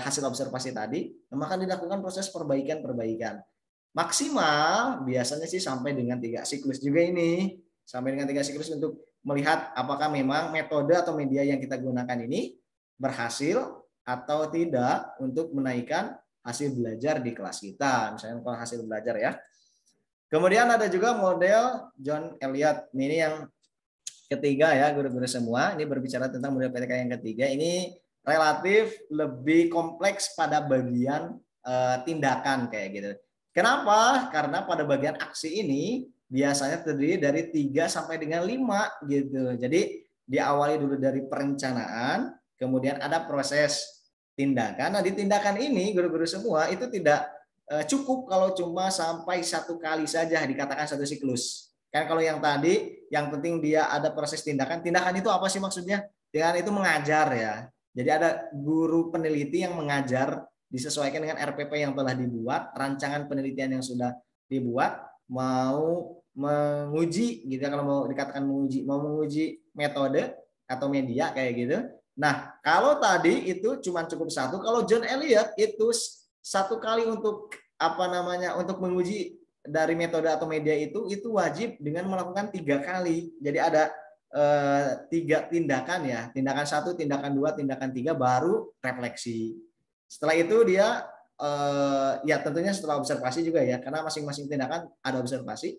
hasil observasi tadi, maka dilakukan proses perbaikan. Maksimal biasanya sih sampai dengan 3 siklus juga ini. Sampai dengan 3 siklus untuk melihat apakah memang metode atau media yang kita gunakan ini berhasil atau tidak untuk menaikkan hasil belajar di kelas kita. Misalnya kalau hasil belajar ya. Kemudian ada juga model John Elliott. Ini yang ketiga ya guru-guru semua. Ini berbicara tentang model PTK yang ketiga. Ini relatif lebih kompleks pada bagian tindakan kayak gitu. Kenapa? Karena pada bagian aksi ini biasanya terdiri dari 3 sampai dengan 5 gitu. Jadi diawali dulu dari perencanaan, kemudian ada proses tindakan. Nah, di tindakan ini guru-guru semua itu tidak cukup kalau cuma sampai 1 kali saja dikatakan 1 siklus. Kan kalau yang tadi yang penting dia ada proses tindakan. Tindakan itu apa sih maksudnya? Tindakan itu mengajar ya. Jadi ada guru peneliti yang mengajar disesuaikan dengan RPP yang telah dibuat, rancangan penelitian yang sudah dibuat, mau menguji gitu, kalau mau dikatakan menguji metode atau media kayak gitu. Nah, kalau tadi itu cuma cukup 1, kalau John Elliott itu 1 kali untuk untuk menguji dari metode atau media itu wajib dengan melakukan 3 kali. Jadi ada 3 tindakan ya, tindakan 1, tindakan 2, tindakan 3 baru refleksi. Setelah itu dia ya tentunya setelah observasi juga ya, karena masing-masing tindakan ada observasi,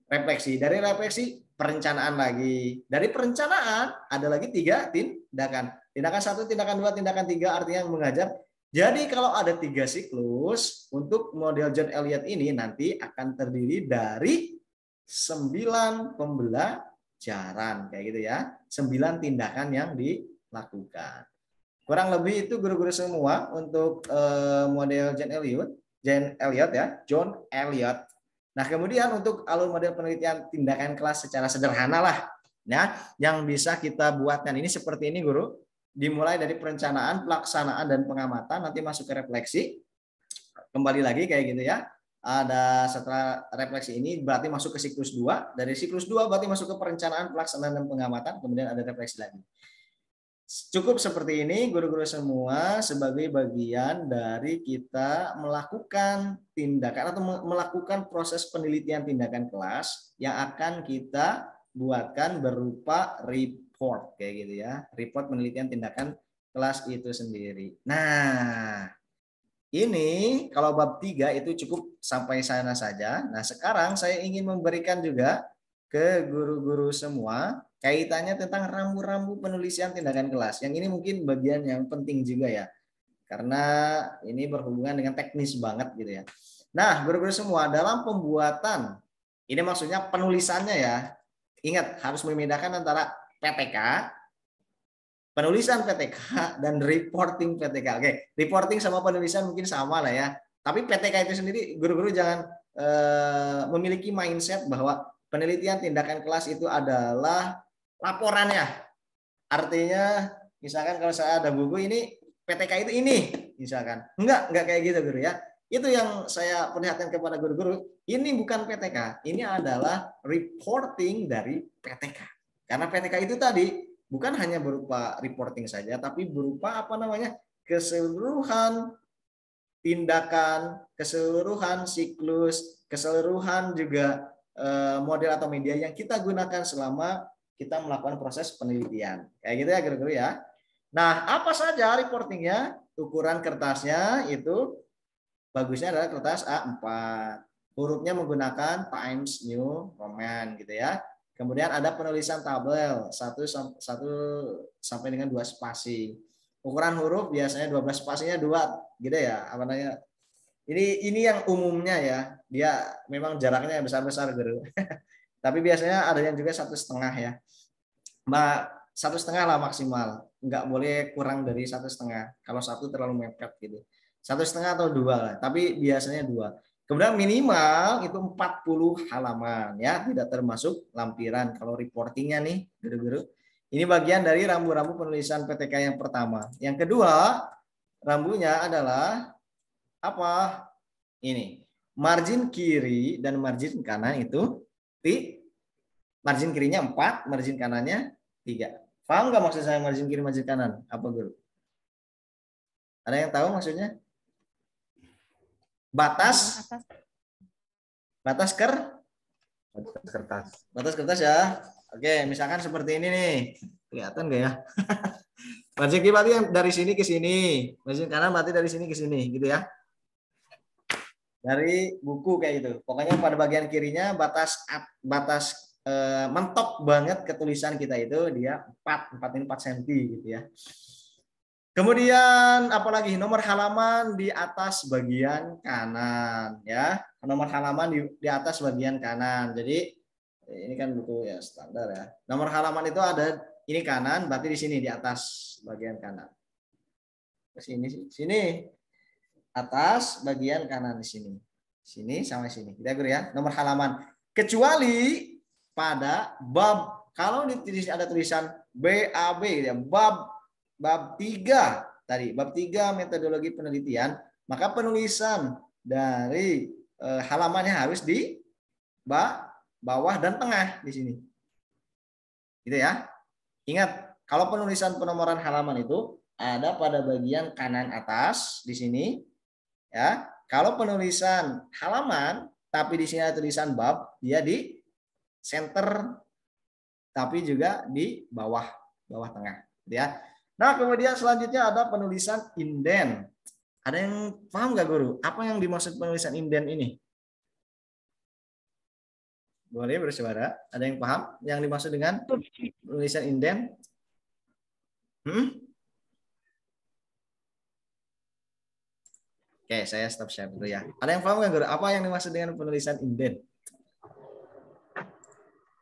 refleksi. Dari refleksi perencanaan lagi. Dari perencanaan ada lagi 3 tindakan. Tindakan 1, tindakan 2, tindakan 3 artinya mengajar. Jadi kalau ada 3 siklus untuk model John Elliott ini nanti akan terdiri dari 9 pembelajaran kayak gitu ya. 9 tindakan yang dilakukan. Kurang lebih itu guru-guru semua untuk model John Elliott. Nah, kemudian untuk alur model penelitian tindakan kelas secara sederhana lah ya, yang bisa kita buatkan ini seperti ini guru. Dimulai dari perencanaan, pelaksanaan dan pengamatan, nanti masuk ke refleksi. Kembali lagi kayak gitu ya. ada setelah refleksi ini berarti masuk ke siklus 2. Dari siklus 2 berarti masuk ke perencanaan, pelaksanaan, dan pengamatan. Kemudian ada refleksi lagi. Cukup seperti ini guru-guru semua sebagai bagian dari kita melakukan tindakan atau melakukan proses penelitian tindakan kelas yang akan kita buatkan berupa report kayak gitu ya. Report penelitian tindakan kelas itu sendiri. Nah, ini kalau bab 3 itu cukup sampai sana saja. Nah, sekarang saya ingin memberikan juga ke guru-guru semua kaitannya tentang rambu-rambu penulisan tindakan kelas. Yang ini mungkin bagian yang penting juga ya. Karena ini berhubungan dengan teknis banget gitu ya. Nah, guru-guru semua dalam pembuatan, ini maksudnya penulisannya ya. Ingat, harus membedakan antara PTK, penulisan PTK, dan reporting PTK. Oke, reporting sama penulisan mungkin sama lah ya. Tapi PTK itu sendiri, guru-guru jangan memiliki mindset bahwa penelitian tindakan kelas itu adalah laporannya. Artinya misalkan kalau saya ada buku ini PTK itu ini misalkan. Enggak kayak gitu guru ya. Itu yang saya perlihatkan kepada guru-guru. Ini bukan PTK, ini adalah reporting dari PTK. Karena PTK itu tadi bukan hanya berupa reporting saja, tapi berupa apa namanya? Keseluruhan tindakan, keseluruhan siklus, keseluruhan juga model atau media yang kita gunakan selama kita melakukan proses penelitian. Kayak gitu ya guru-guru ya. Nah, apa saja reportingnya? Ukuran kertasnya itu bagusnya adalah kertas A4. Hurufnya menggunakan Times New Roman gitu ya. Kemudian ada penulisan tabel 1 sampai dengan 2 spasi. Ukuran huruf biasanya 12 spasinya 2 gitu ya. Apa namanya? Ini yang umumnya ya. Dia memang jaraknya besar-besar guru. Tapi biasanya ada yang juga 1,5 ya. 1,5 lah maksimal. Nggak boleh kurang dari 1,5. Kalau 1 terlalu mepet gitu. 1,5 atau 2 lah. Tapi biasanya 2. Kemudian minimal itu 40 halaman ya. Tidak termasuk lampiran. Kalau reportingnya nih guru-guru. Ini bagian dari rambu-rambu penulisan PTK yang pertama. Yang kedua, rambunya adalah apa? Ini. Margin kiri dan margin kanan itu margin kirinya 4, margin kanannya 3. Paham nggak maksud saya margin kiri, margin kanan? Apa guru? Ada yang tahu maksudnya? Batas kertas. Batas kertas ya. Oke, misalkan seperti ini nih. Kelihatan nggak ya? Margin kiri berarti yang dari sini ke sini. Margin kanan berarti dari sini ke sini, gitu ya. Dari buku kayak gitu. Pokoknya pada bagian kirinya batas mentok banget ketulisan kita itu dia 4 cm gitu ya. Kemudian apalagi nomor halaman di atas bagian kanan ya. Nomor halaman di atas bagian kanan. Jadi ini kan buku ya standar ya. Nomor halaman itu ada ini kanan, berarti di sini di atas bagian kanan. Ke sini. Atas bagian kanan di sini. Sini sama sini. Kita guru ya. Nomor halaman. Kecuali pada bab, kalau di ada tulisan BAB ya, bab 3 tadi, bab 3 metodologi penelitian, maka penulisan dari halamannya harus di bawah dan tengah di sini. Gitu ya. Ingat, kalau penulisan penomoran halaman itu ada pada bagian kanan atas di sini. Ya, kalau penulisan halaman tapi di sini ada tulisan bab, dia di center tapi juga di bawah tengah, ya. Nah, kemudian selanjutnya ada penulisan inden. Ada yang paham nggak guru? Apa yang dimaksud penulisan inden ini? Boleh bersuara. Ada yang paham yang dimaksud dengan penulisan inden? Oke, saya stop share dulu ya. Ada yang paham nggak guru? Apa yang dimaksud dengan penulisan inden?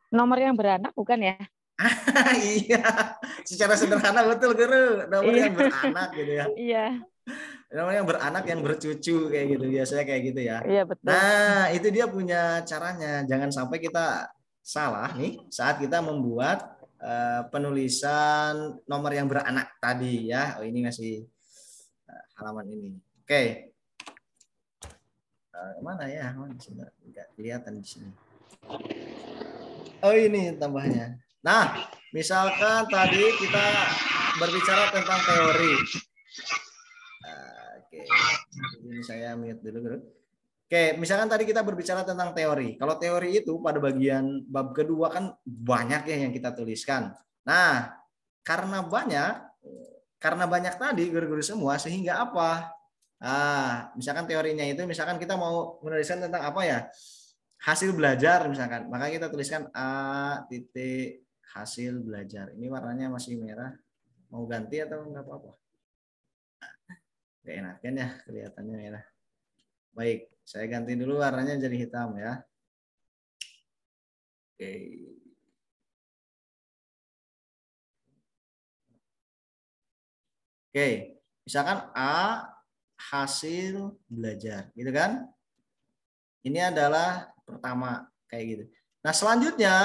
Nomor yang beranak bukan ya? Iya, secara sederhana betul guru. Nomor yang beranak gitu ya. Iya. Nomor yang beranak, yang bercucu kayak gitu, biasanya kayak gitu ya. Iya betul. Nah, itu dia punya caranya. Jangan sampai kita salah nih saat kita membuat penulisan nomor yang beranak tadi ya. Oh, ini masih halaman ini. Oke. Mana ya? Sudah nggak kelihatan di sini. Oh ini tambahnya. Nah, misalkan tadi kita berbicara tentang teori. Oke, ini saya mute dulu, Bro. Oke, misalkan tadi kita berbicara tentang teori. Kalau teori itu pada bagian bab kedua kan banyak ya yang kita tuliskan. Nah, karena banyak tadi guru-guru semua sehingga apa? Misalkan teorinya itu misalkan kita mau menuliskan tentang apa ya? Hasil belajar misalkan. Maka kita tuliskan A titik hasil belajar. Ini warnanya masih merah. Mau ganti atau enggak apa-apa? Gak enak kan ya kelihatannya merah. Baik, saya ganti dulu warnanya jadi hitam ya. Oke. Oke, misalkan A hasil belajar, gitu kan? Ini adalah pertama kayak gitu. Nah, selanjutnya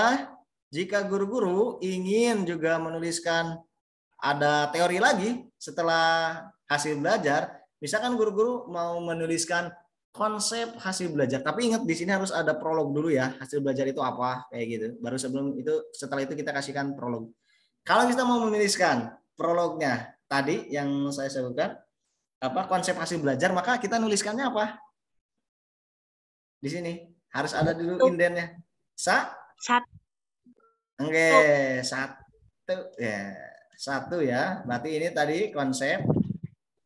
jika guru-guru ingin juga menuliskan ada teori lagi setelah hasil belajar, misalkan guru-guru mau menuliskan konsep hasil belajar, tapi ingat di sini harus ada prolog dulu ya, hasil belajar itu apa kayak gitu. Baru sebelum itu, setelah itu kita kasihkan prolog. Kalau kita mau menuliskan prolognya tadi yang saya sebutkan apa konsep hasil belajar, maka kita nuliskannya apa? Di sini harus ada dulu indennya. Oke, satu ya. Berarti ini tadi konsep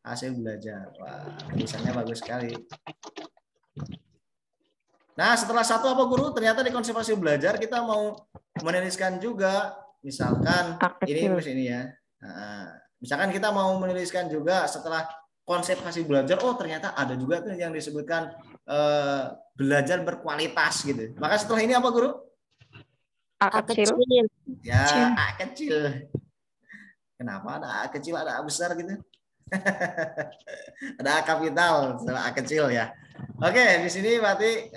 hasil belajar. Wah, tulisannya bagus sekali. Nah, setelah satu apa guru? Ternyata di konsep hasil belajar kita mau menuliskan juga, misalkan ini ya. Nah, misalkan kita mau menuliskan juga setelah konsep hasil belajar, oh ternyata ada juga tuh yang disebutkan belajar berkualitas gitu. Maka setelah ini apa guru? A kecil. Ya, A kecil. Kenapa ada A kecil, ada A besar gitu? Ada A kapital, setelah A kecil ya. Oke, di sini berarti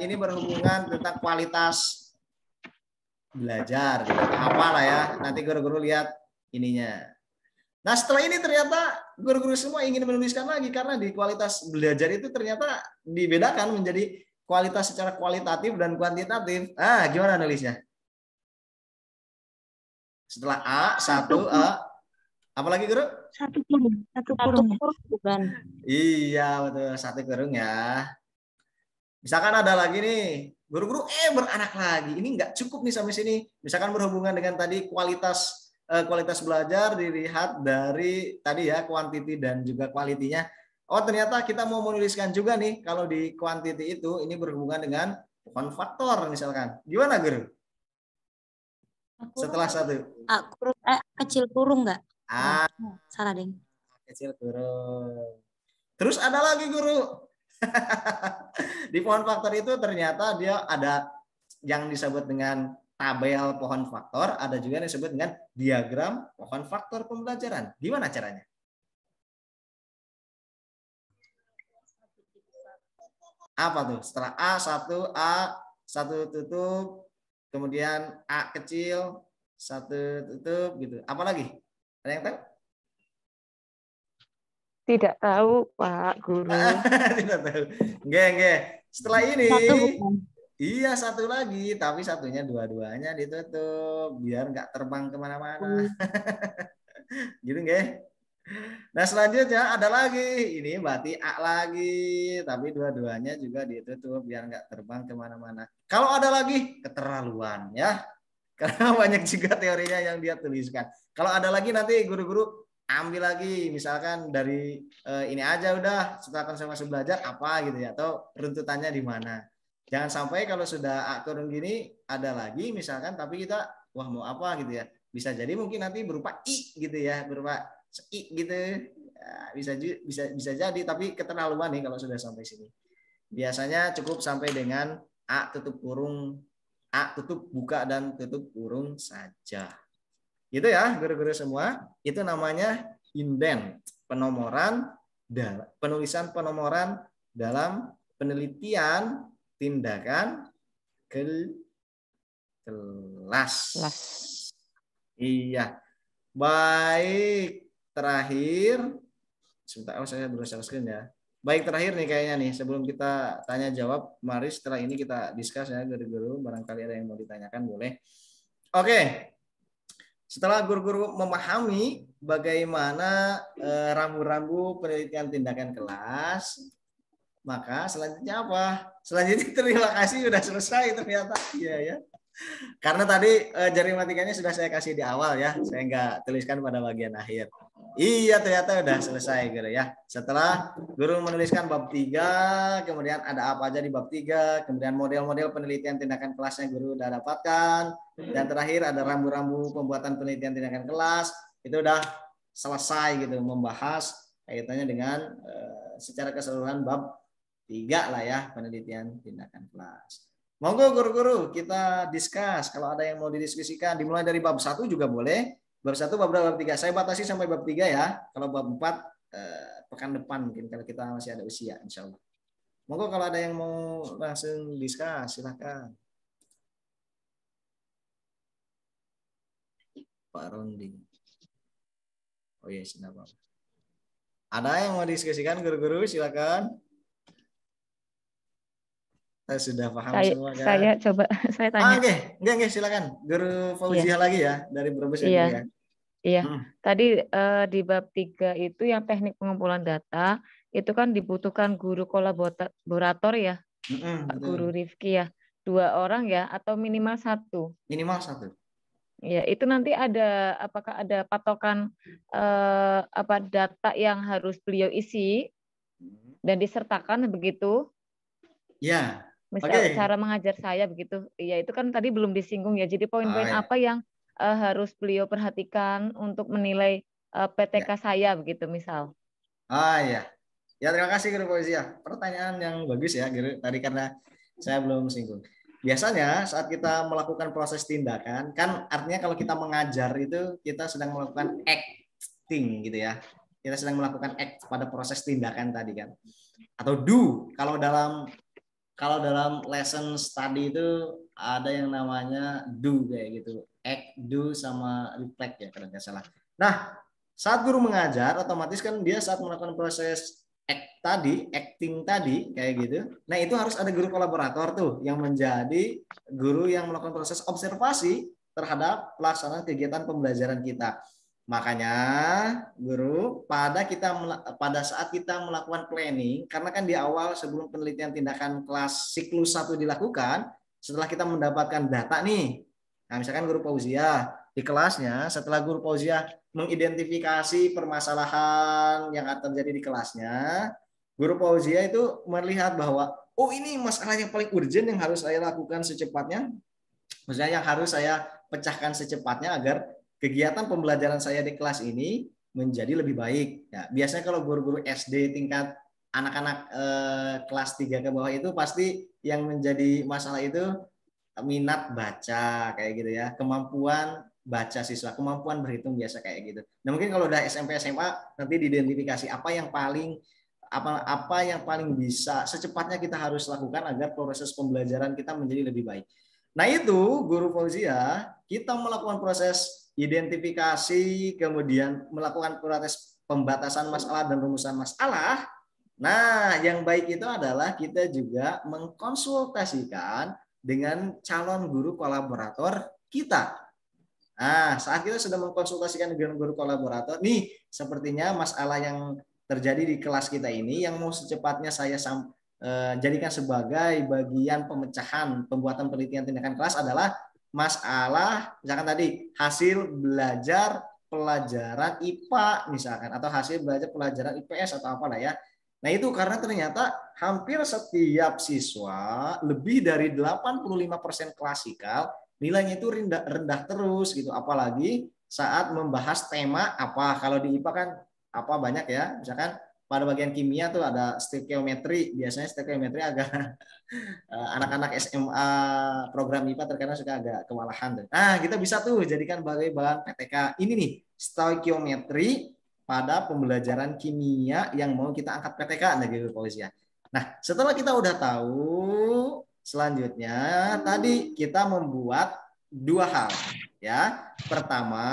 ini berhubungan tentang kualitas belajar. Apalah ya, nanti guru-guru lihat ininya. Nah, setelah ini ternyata guru-guru semua ingin menuliskan lagi karena di kualitas belajar itu ternyata dibedakan menjadi kualitas secara kualitatif dan kuantitatif. Gimana nulisnya? Setelah A, satu A, apalagi guru? Satu kurung bukan? Iya, betul, satu kurung ya. Misalkan ada lagi nih, guru-guru beranak lagi. Ini nggak cukup nih sampai sini. Misalkan berhubungan dengan tadi kualitas belajar dilihat dari tadi ya quantity dan juga quality-nya. Oh, ternyata kita mau menuliskan juga nih kalau di quantity itu ini berhubungan dengan pohon faktor misalkan. Gimana, Guru? Setelah satu. Kecil kurung enggak? Salah, Ding. Kecil kurung. Terus ada lagi, Guru. Di pohon faktor itu ternyata dia ada yang disebut dengan tabel pohon faktor, ada juga yang disebut dengan diagram pohon faktor pembelajaran. Gimana caranya? Apa tuh? Setelah A, satu tutup, kemudian A kecil, satu tutup, gitu. Apa lagi? Ada yang tahu? Tidak tahu, Pak Guru. Tidak tahu. Nggak. Setelah ini, iya satu lagi, tapi satunya dua-duanya ditutup biar nggak terbang kemana-mana. Gitu nggak? Nah selanjutnya ada lagi, ini berarti A lagi, tapi dua-duanya juga ditutup biar nggak terbang kemana-mana. Kalau ada lagi keterlaluan ya, karena banyak juga teorinya yang dia tuliskan. Kalau ada lagi nanti guru-guru ambil lagi, misalkan dari ini aja udah setelah konsentrasi belajar apa gitu ya, atau runtutannya di mana. Jangan sampai kalau sudah A kurung gini ada lagi misalkan, tapi kita wah mau apa gitu ya, bisa jadi mungkin nanti berupa I gitu ya, berupa I gitu ya, bisa jadi, tapi keterlaluan nih kalau sudah sampai sini. Biasanya cukup sampai dengan A tutup kurung, A tutup buka dan tutup kurung saja. Gitu ya guru-guru semua. Itu namanya indent, penulisan penomoran dalam penelitian tindakan kelas. Iya. Baik, terakhir sebentar saya berusaha screen ya. Baik, terakhir nih kayaknya nih, sebelum kita tanya jawab, mari setelah ini kita discuss ya guru-guru, barangkali ada yang mau ditanyakan boleh. Oke, setelah guru-guru memahami bagaimana rambu-rambu penelitian tindakan kelas, maka selanjutnya apa? Selanjutnya terima kasih sudah selesai ternyata. Iya ya. Karena tadi matematikanya sudah saya kasih di awal ya, saya nggak tuliskan pada bagian akhir. Iya, ternyata udah selesai guru ya. Setelah guru menuliskan bab 3, kemudian ada apa aja di bab 3, kemudian model-model penelitian tindakan kelasnya guru udah dapatkan, dan terakhir ada rambu-rambu pembuatan penelitian tindakan kelas, itu udah selesai gitu membahas kaitannya dengan secara keseluruhan bab 3 lah ya, penelitian tindakan kelas. Monggo guru-guru kita discuss. Kalau ada yang mau didiskusikan, dimulai dari bab 1 juga boleh. Bab 1, bab 2, bab 3. Saya batasi sampai bab 3 ya. Kalau bab 4 pekan depan mungkin kalau kita masih ada usia insya Allah. Monggo kalau ada yang mau langsung discuss, silakan. Pak Rondi. Oh iya, siapa? Ada yang mau diskusikan guru-guru, silakan. Saya sudah paham semua kan? Saya coba saya tanya. Oke. Enggak, silakan. Guru Fauzia lagi ya dari Brebes ya. Iya. Tadi di bab 3 itu yang teknik pengumpulan data itu kan dibutuhkan guru kolaborator ya. Pak Guru Rifki ya. 2 orang ya atau minimal 1? Minimal 1. Ya, itu nanti ada apakah ada patokan data yang harus beliau isi dan disertakan begitu? Ya. Misal cara mengajar saya begitu. Ya, itu kan tadi belum disinggung ya. Jadi poin-poin apa yang harus beliau perhatikan untuk menilai PTK saya begitu misal. Ya. Ya, terima kasih Guru Fauzia. Pertanyaan yang bagus ya, Guru. Tadi karena saya belum singgung. Biasanya saat kita melakukan proses tindakan, kan artinya kalau kita mengajar itu kita sedang melakukan acting gitu ya. Kita sedang melakukan act pada proses tindakan tadi kan. Atau do. Kalau dalam lesson study itu ada yang namanya do kayak gitu. Act, do, sama reflect ya kalau nggak salah. Nah, saat guru mengajar, otomatis kan dia saat melakukan proses acting tadi kayak gitu. Nah, itu harus ada guru kolaborator tuh yang menjadi guru yang melakukan proses observasi terhadap pelaksanaan kegiatan pembelajaran kita. Makanya guru pada saat kita melakukan planning, karena kan di awal sebelum penelitian tindakan kelas siklus 1 dilakukan, setelah kita mendapatkan data nih, nah misalkan guru Fauzia di kelasnya, setelah guru Fauzia mengidentifikasi permasalahan yang terjadi di kelasnya, guru Fauzia itu melihat bahwa oh ini masalah yang paling urgent yang harus saya lakukan secepatnya, maksudnya yang harus saya pecahkan secepatnya agar kegiatan pembelajaran saya di kelas ini menjadi lebih baik. Ya, biasanya kalau guru-guru SD tingkat anak-anak kelas 3 ke bawah itu pasti yang menjadi masalah itu minat baca kayak gitu ya, kemampuan baca siswa, kemampuan berhitung biasa kayak gitu. Nah, mungkin kalau udah SMP SMA nanti diidentifikasi apa yang paling bisa secepatnya kita harus lakukan agar proses pembelajaran kita menjadi lebih baik. Nah, itu guru Fauzia, kita melakukan proses identifikasi, kemudian melakukan proses pembatasan masalah dan rumusan masalah. Nah, yang baik itu adalah kita juga mengkonsultasikan dengan calon guru kolaborator kita. Nah, saat kita sudah mengkonsultasikan dengan guru kolaborator, nih sepertinya masalah yang terjadi di kelas kita ini yang mau secepatnya saya jadikan sebagai bagian pemecahan pembuatan penelitian tindakan kelas adalah masalah misalkan tadi hasil belajar pelajaran IPA misalkan atau hasil belajar pelajaran IPS atau apalah ya. Nah, itu karena ternyata hampir setiap siswa lebih dari 85% klasikal nilainya itu rendah terus gitu, apalagi saat membahas tema apa. Kalau di IPA kan apa banyak ya, misalkan pada bagian kimia tuh ada stoikiometri, biasanya stoikiometri agak anak-anak SMA program IPA terkadang suka agak kewalahan tuh. Nah, kita bisa tuh jadikan sebagai bahan PTK. Ini nih, stoikiometri pada pembelajaran kimia yang mau kita angkat PTK dari Fauzia. Nah, setelah kita udah tahu, selanjutnya tadi kita membuat 2 hal ya. Pertama,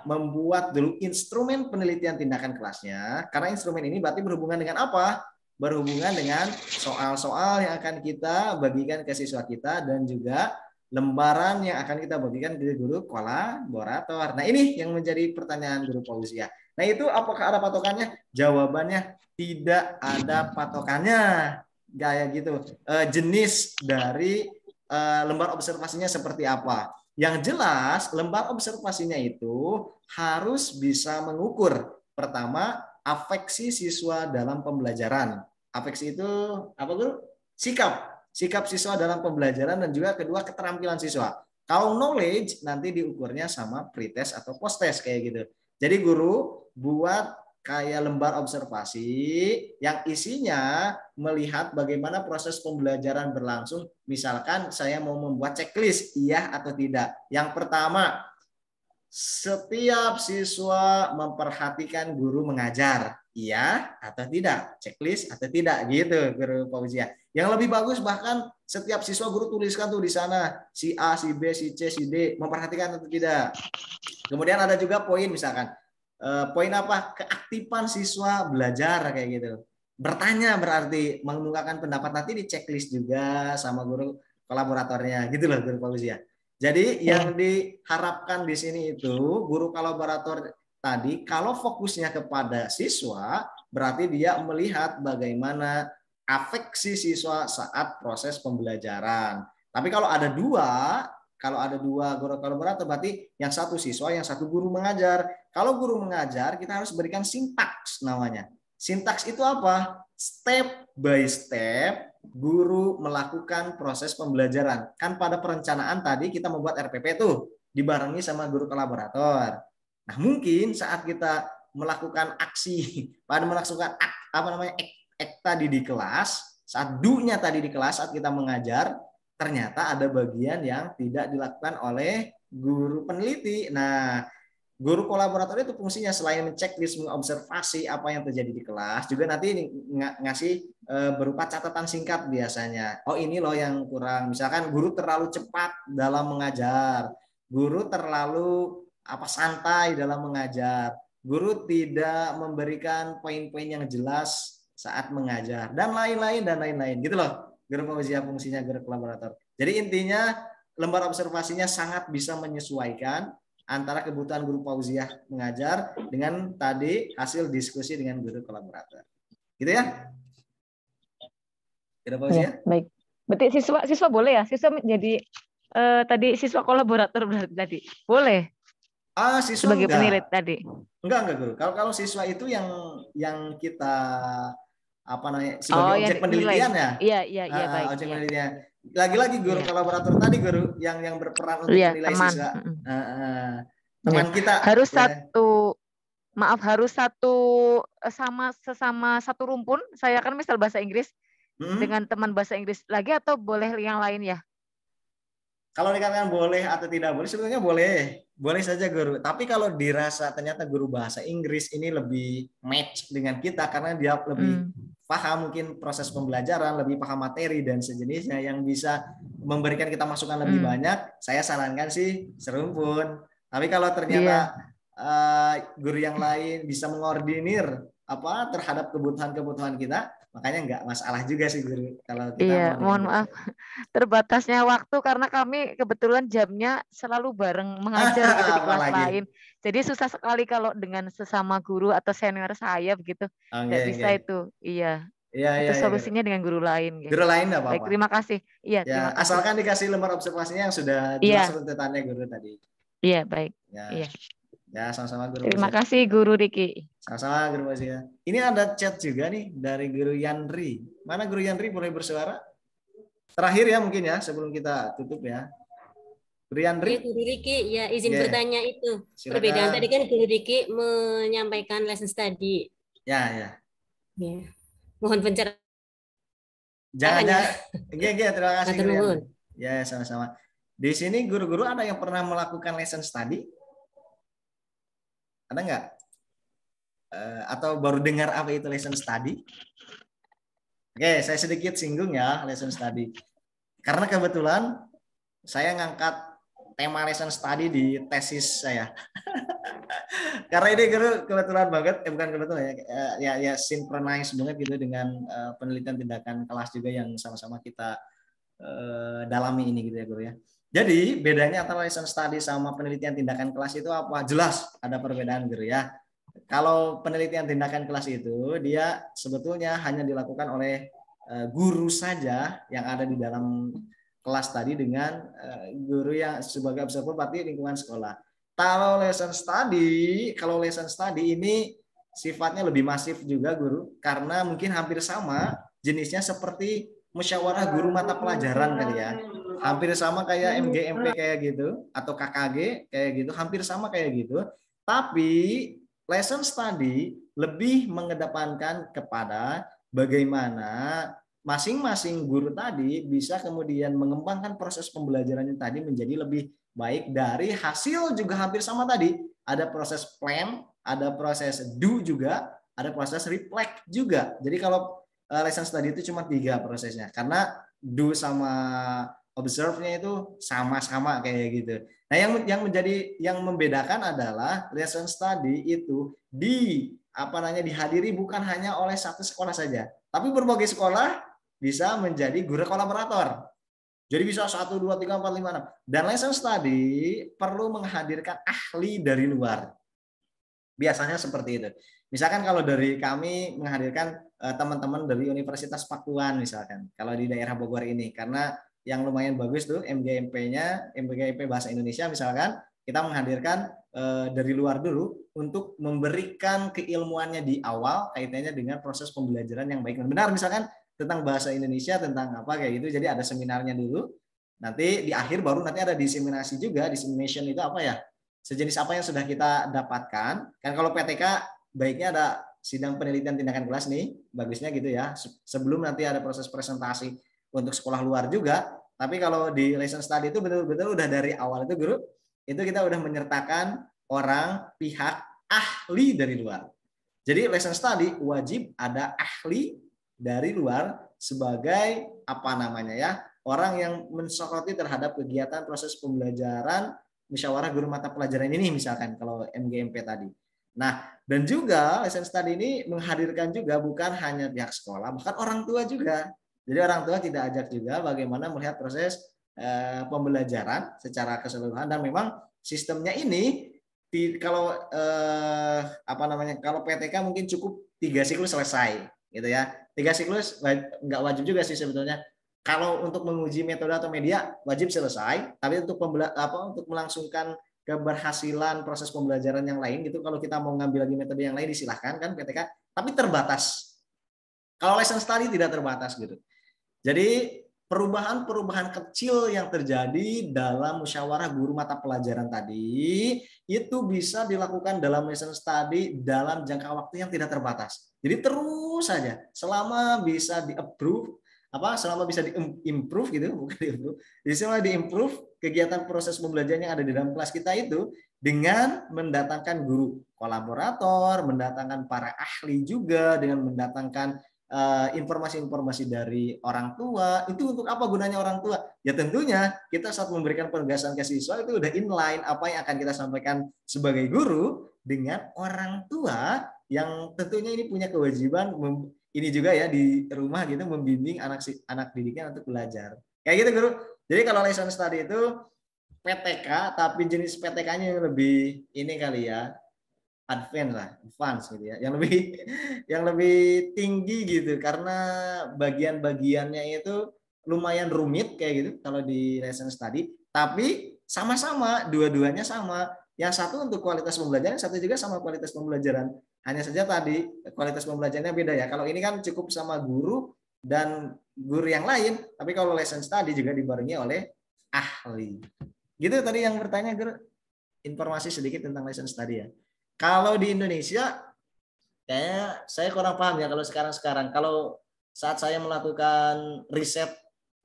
membuat dulu instrumen penelitian tindakan kelasnya, karena instrumen ini berarti berhubungan dengan apa? berhubungan dengan soal-soal yang akan kita bagikan ke siswa kita dan juga lembaran yang akan kita bagikan ke guru kolaborator. Nah, ini yang menjadi pertanyaan guru Fauzia. Nah, itu apakah ada patokannya? Jawabannya tidak ada patokannya. Kayak gitu. Jenis dari lembar observasinya seperti apa? Yang jelas, lembar observasinya itu harus bisa mengukur. Pertama, afeksi siswa dalam pembelajaran. Afeksi itu apa, Guru? Sikap siswa dalam pembelajaran, dan juga kedua keterampilan siswa. Kalau knowledge nanti diukurnya sama pretest atau post-test kayak gitu. Jadi guru buat kayak lembar observasi yang isinya melihat bagaimana proses pembelajaran berlangsung. Misalkan saya mau membuat checklist, iya atau tidak. Yang pertama, setiap siswa memperhatikan guru mengajar, iya atau tidak, checklist atau tidak, gitu guru Fauzia. Yang lebih bagus bahkan setiap siswa guru tuliskan tuh di sana, si A, si B, si C, si D memperhatikan atau tidak. Kemudian ada juga poin, misalkan poin apa, keaktifan siswa belajar kayak gitu. Bertanya berarti mengungkapkan pendapat, nanti di checklist juga sama guru kolaboratornya, gitu loh guru Fauzia. Jadi yang diharapkan di sini itu guru kolaborator tadi kalau fokusnya kepada siswa berarti dia melihat bagaimana afeksi siswa saat proses pembelajaran. Tapi kalau ada dua guru kolaborator berarti yang satu siswa, yang satu guru mengajar. Kalau guru mengajar kita harus berikan sintaks namanya. Sintaks itu apa? Step by step guru melakukan proses pembelajaran. Kan pada perencanaan tadi kita membuat RPP tuh dibarengi sama guru kolaborator. Nah, mungkin saat kita melakukan aksi pada melakukan tadi di kelas, saat do-nya tadi di kelas saat kita mengajar, ternyata ada bagian yang tidak dilakukan oleh guru peneliti. Nah, guru kolaborator itu fungsinya selain menceklis, mengobservasi apa yang terjadi di kelas, juga nanti ngasih berupa catatan singkat biasanya. Oh, ini loh yang kurang. Misalkan guru terlalu cepat dalam mengajar, guru terlalu santai dalam mengajar, guru tidak memberikan poin-poin yang jelas saat mengajar, dan lain-lain gitu loh. Guru Fauzia fungsinya guru kolaborator. Jadi intinya lembar observasinya sangat bisa menyesuaikan antara kebutuhan guru Fauzia mengajar dengan tadi hasil diskusi dengan guru kolaborator. Gitu ya? Guru Fauzia? Ya, baik. Berarti siswa boleh ya? Siswa menjadi tadi siswa kolaborator berarti tadi. Boleh? Siswa sebagai penilai tadi. Enggak Guru. Kalau siswa itu yang kita sebagai objek penelitian ya. Iya, baik. Objek penelitian. Lagi-lagi guru kolaborator tadi guru yang berperan untuk menilai teman. siswa. Teman kita harus harus sesama satu rumpun. Saya kan misal bahasa Inggris dengan teman bahasa Inggris lagi, atau boleh yang lain ya? Kalau dikatakan boleh atau tidak boleh, sebetulnya boleh saja guru. Tapi kalau dirasa ternyata guru bahasa Inggris ini lebih match dengan kita karena dia lebih paham mungkin proses pembelajaran, lebih paham materi dan sejenisnya yang bisa memberikan kita masukan lebih banyak, saya sarankan sih serumpun. Tapi kalau ternyata guru yang lain bisa mengordinir terhadap kebutuhan kita, makanya nggak masalah juga sih guru kalau kita mohon maaf terbatasnya waktu karena kami kebetulan jamnya selalu bareng mengajar gitu di kelas lain, jadi susah sekali kalau dengan sesama guru atau senior saya begitu nggak bisa itu. Itu solusinya dengan guru lain gitu. Guru lain nggak apa-apa. Baik, terima kasih. Terima kasih. Asalkan dikasih lembar observasinya yang sudah jelas runtutannya guru tadi. Baik. Ya, sama-sama guru. Terima kasih Guru Riki. Sama-sama guru Fauzia. Ini ada chat juga nih dari guru Yandri. Mana guru Yandri, boleh bersuara? Terakhir ya mungkin ya sebelum kita tutup ya. Guru Yandri. Guru Riki, ya izin bertanya itu. Silakan. Perbedaan tadi kan Guru Riki menyampaikan lesson study. Ya. Mohon pencerahan. Jangan. Terima kasih guru Yandri. Ya, sama-sama. Di sini guru-guru ada yang pernah melakukan lesson study? Ada nggak? Atau baru dengar apa itu lesson study? Oke, saya sedikit singgung ya lesson study. Karena kebetulan saya ngangkat tema lesson study di tesis saya. Karena ini kebetulan banget, bukan kebetulan ya synchronize banget gitu dengan penelitian tindakan kelas juga yang sama-sama kita dalami ini gitu ya guru ya. Jadi bedanya antara lesson study sama penelitian tindakan kelas itu apa? Jelas ada perbedaan guru ya. Kalau penelitian tindakan kelas itu dia sebetulnya hanya dilakukan oleh guru saja yang ada di dalam kelas tadi dengan guru yang sebagai observer berarti lingkungan sekolah. Kalau lesson study ini sifatnya lebih masif juga guru, karena mungkin hampir sama jenisnya seperti musyawarah guru mata pelajaran kali ya. Hampir sama kayak MGMP kayak gitu atau KKG kayak gitu, hampir sama kayak gitu. Tapi lesson study lebih mengedepankan kepada bagaimana masing-masing guru tadi bisa kemudian mengembangkan proses pembelajarannya tadi menjadi lebih baik dari hasil juga hampir sama tadi. Ada proses plan, ada proses do juga, ada proses reflect juga. Jadi kalau lesson study itu cuma 3 prosesnya, karena do sama observe-nya itu sama-sama kayak gitu. Nah, yang membedakan adalah lesson study itu dihadiri bukan hanya oleh satu sekolah saja, tapi berbagai sekolah bisa menjadi guru kolaborator. Jadi bisa 1, 2, 3, 4, 5, 6. Dan lesson study perlu menghadirkan ahli dari luar. Biasanya seperti itu. Misalkan kalau dari kami menghadirkan teman-teman dari Universitas Pakuan misalkan, kalau di daerah Bogor ini, karena yang lumayan bagus tuh MGMP-nya, MGMP Bahasa Indonesia misalkan, kita menghadirkan dari luar dulu untuk memberikan keilmuannya di awal kaitannya dengan proses pembelajaran yang baik dan benar, misalkan tentang bahasa Indonesia, tentang apa kayak gitu. Jadi ada seminarnya dulu. Nanti di akhir baru nanti ada diseminasi juga. Dissemination itu apa ya? Sejenis apa yang sudah kita dapatkan. Kan kalau PTK baiknya ada sidang penelitian tindakan kelas nih, bagusnya gitu ya. Sebelum nanti ada proses presentasi untuk sekolah luar juga. Tapi kalau di lesson study itu betul-betul udah dari awal itu guru, itu kita udah menyertakan orang pihak ahli dari luar. Jadi lesson study wajib ada ahli dari luar sebagai orang yang mensoroti terhadap kegiatan proses pembelajaran musyawarah guru mata pelajaran ini misalkan kalau MGMP tadi. Nah, dan juga lesson study ini menghadirkan juga bukan hanya pihak sekolah, bahkan orang tua juga. Jadi orang tua tidak ajak juga bagaimana melihat proses pembelajaran secara keseluruhan, dan memang sistemnya ini kalau kalau PTK mungkin cukup 3 siklus selesai gitu ya. 3 siklus nggak wajib juga sih sebetulnya. Kalau untuk menguji metode atau media wajib selesai, tapi untuk untuk melangsungkan keberhasilan proses pembelajaran yang lain gitu, kalau kita mau ngambil lagi metode yang lain disilahkan kan PTK, tapi terbatas. Kalau lesson study tidak terbatas gitu. Jadi perubahan-perubahan kecil yang terjadi dalam musyawarah guru mata pelajaran tadi itu bisa dilakukan dalam lesson study dalam jangka waktu yang tidak terbatas. Jadi terus saja selama bisa di-approve, selama bisa di-improve gitu, bukan di-improve. Jadi selama di-improve kegiatan proses pembelajaran yang ada di dalam kelas kita itu dengan mendatangkan guru kolaborator, mendatangkan para ahli juga, dengan mendatangkan informasi-informasi dari orang tua. Itu untuk apa gunanya orang tua? Ya tentunya kita saat memberikan penugasan ke siswa itu udah inline apa yang akan kita sampaikan sebagai guru dengan orang tua yang tentunya ini punya kewajiban ini juga ya di rumah gitu membimbing anak didiknya untuk belajar. Kayak gitu guru. Jadi kalau lesson study itu PTK tapi jenis PTK-nya lebih ini kali ya, advance gitu ya, yang lebih tinggi gitu, karena bagian-bagiannya itu lumayan rumit kayak gitu kalau di lesson study, tapi sama-sama dua-duanya sama. Yang satu untuk kualitas pembelajaran, satu juga sama kualitas pembelajaran. Hanya saja tadi kualitas pembelajarannya beda ya. Kalau ini kan cukup sama guru dan guru yang lain, tapi kalau lesson study juga dibarengi oleh ahli. Gitu tadi yang bertanya guru. Informasi sedikit tentang lesson study ya. Kalau di Indonesia, kayaknya saya kurang paham ya kalau sekarang. Kalau saat saya melakukan riset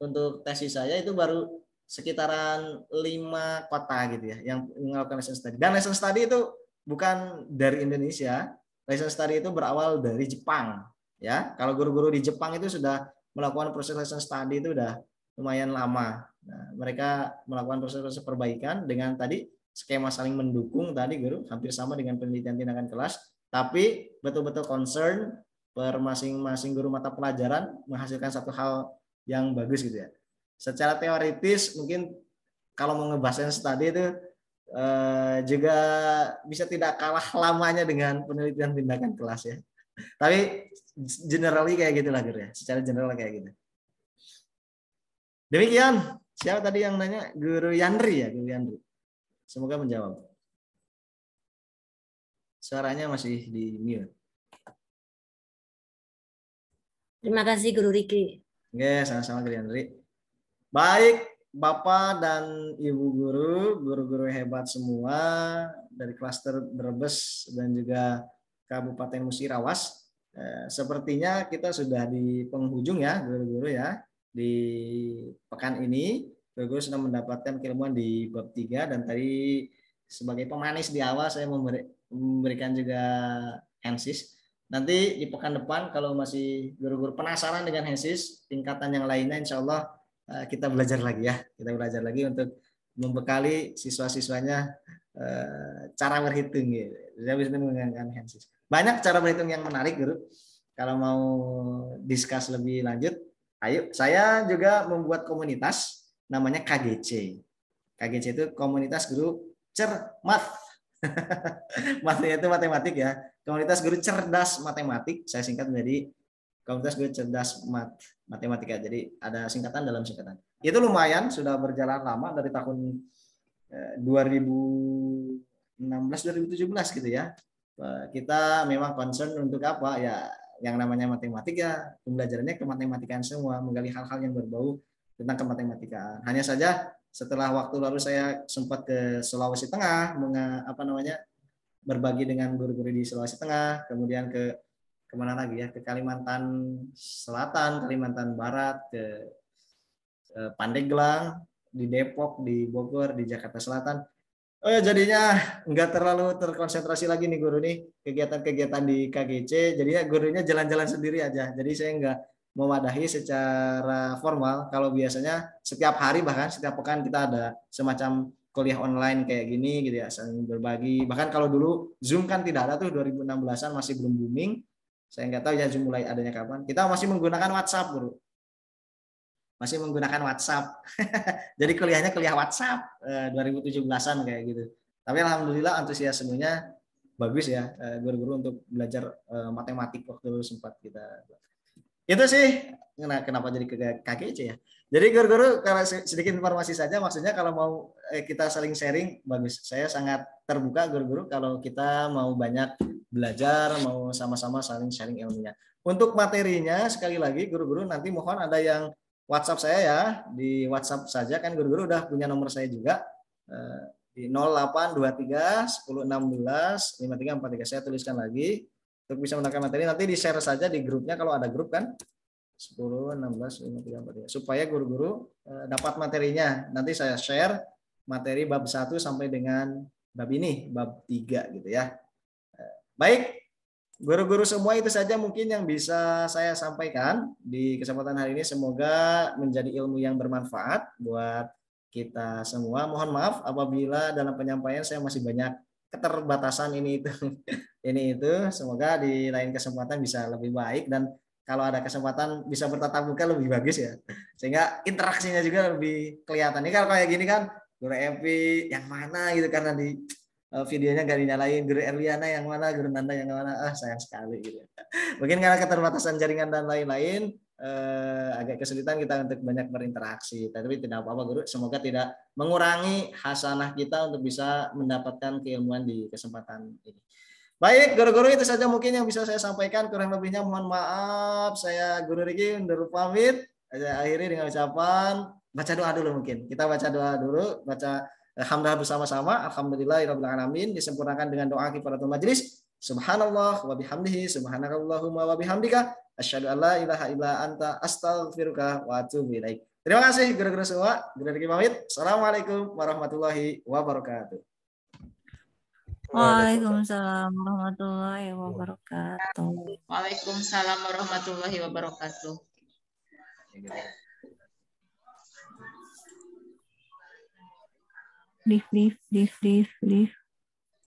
untuk tesis saya itu baru sekitaran 5 kota gitu ya yang melakukan lesson study. Dan lesson study itu bukan dari Indonesia. Lesson study itu berawal dari Jepang. Ya, kalau guru-guru di Jepang itu sudah melakukan proses lesson study itu udah lumayan lama. Nah, mereka melakukan proses perbaikan dengan tadi skema saling mendukung tadi guru, hampir sama dengan penelitian tindakan kelas, tapi betul-betul concern per masing-masing guru mata pelajaran menghasilkan satu hal yang bagus gitu ya. Secara teoritis mungkin kalau mau ngebahas tadi itu juga bisa tidak kalah lamanya dengan penelitian tindakan kelas ya. Tapi generally kayak gitulah guru ya. Secara general kayak gitu. Demikian. Siapa tadi yang nanya? Guru Yandri ya, Guru Yandri. Semoga menjawab. Suaranya masih di mute. Terima kasih Guru Riki. Oke, sama-sama Guru Yandri. Baik, Bapak dan Ibu guru-guru hebat semua dari klaster Brebes dan juga Kabupaten Musirawas. Sepertinya kita sudah di penghujung ya, guru-guru ya. Di pekan ini, guru-guru sudah mendapatkan keilmuan di bab 3 dan tadi sebagai pemanis di awal saya memberikan juga handsis. Nanti di pekan depan kalau masih guru-guru penasaran dengan handsis, tingkatan yang lainnya insya Allah kita belajar lagi ya. Kita belajar lagi untuk membekali siswa-siswanya cara berhitung gitu. Jadi bisa menggunakan handsis. Banyak cara berhitung yang menarik guru. Kalau mau discuss lebih lanjut, ayo. Saya juga membuat komunitas namanya KGC. KGC itu komunitas guru cermat. Matematika itu matematik ya. Komunitas guru cerdas matematik. Saya singkat menjadi komunitas guru cerdas matematika. Jadi ada singkatan dalam singkatan. Itu lumayan sudah berjalan lama dari tahun 2016-2017 gitu ya. Kita memang concern untuk apa ya, yang namanya matematik ya pembelajarannya kematematikaan semua, menggali hal-hal yang berbau tentang kematematikaan. Hanya saja setelah waktu lalu saya sempat ke Sulawesi Tengah berbagi dengan guru-guru di Sulawesi Tengah, kemudian ke kemana lagi ya, ke Kalimantan Selatan, Kalimantan Barat, ke Pandeglang, di Depok, di Bogor, di Jakarta Selatan. Jadinya nggak terlalu terkonsentrasi lagi nih guru nih kegiatan-kegiatan di KGC. Jadinya gurunya jalan-jalan sendiri aja. Jadi saya nggak mewadahi secara formal. Kalau biasanya setiap hari bahkan setiap pekan kita ada semacam kuliah online kayak gini gitu ya, saling berbagi. Bahkan kalau dulu Zoom kan tidak ada tuh 2016-an, masih belum booming. Saya nggak tahu ya Zoom mulai adanya kapan. Kita masih menggunakan WhatsApp guru. Masih menggunakan WhatsApp. Jadi kuliahnya kuliah WhatsApp 2017-an kayak gitu. Tapi alhamdulillah antusiasmenya bagus ya guru-guru untuk belajar matematik waktu sempat kita. Itu sih kenapa jadi ke KGC ya. Jadi guru-guru kalau sedikit informasi saja, maksudnya kalau mau kita saling sharing bagus. Saya sangat terbuka guru-guru kalau kita mau banyak belajar, mau sama-sama saling sharing ilmunya. Untuk materinya sekali lagi guru-guru nanti mohon ada yang WhatsApp saya ya, di WhatsApp saja kan guru-guru udah punya nomor saya juga di 0823 1016 5343. Saya tuliskan lagi untuk bisa mendapatkan materi, nanti di share saja di grupnya kalau ada grup kan 10 16 5343 supaya guru-guru dapat materinya. Nanti saya share materi bab 1 sampai dengan bab ini, bab 3 gitu ya. Baik. Guru-guru semua itu saja mungkin yang bisa saya sampaikan di kesempatan hari ini. Semoga menjadi ilmu yang bermanfaat buat kita semua. Mohon maaf apabila dalam penyampaian saya masih banyak keterbatasan ini itu. Ini itu. Semoga di lain kesempatan bisa lebih baik dan kalau ada kesempatan bisa bertatap muka lebih bagus ya. Sehingga interaksinya juga lebih kelihatan. Ini kalau kayak gini kan Guru Evi yang mana gitu karena di videonya gak dinyalain, Guru Erliana yang mana, Guru Nanda yang mana, sayang sekali gitu. Mungkin karena keterbatasan jaringan dan lain-lain agak kesulitan kita untuk banyak berinteraksi. Tapi tidak apa-apa guru, semoga tidak mengurangi hasanah kita untuk bisa mendapatkan keilmuan di kesempatan ini. Baik guru-guru, itu saja mungkin yang bisa saya sampaikan, kurang lebihnya mohon maaf. Saya Guru Riki undur pamit. Saya akhiri dengan ucapan baca doa dulu mungkin. Kita baca doa dulu, baca hamdalah bersama-sama. Alhamdulillahirabbil alamin, disempurnakan dengan doa kifaratul majelis. Subhanallah wa bihamdihi, subhanakallahumma wa bihamdika, asyhadu an la ilaha illa anta, astaghfiruka wa atubu ilaik. Terima kasih guru-guru semua. Guru Riki pamit. Assalamualaikum warahmatullahi wabarakatuh. Waalaikumsalam warahmatullahi wabarakatuh. Waalaikumsalam warahmatullahi wabarakatuh. Lift.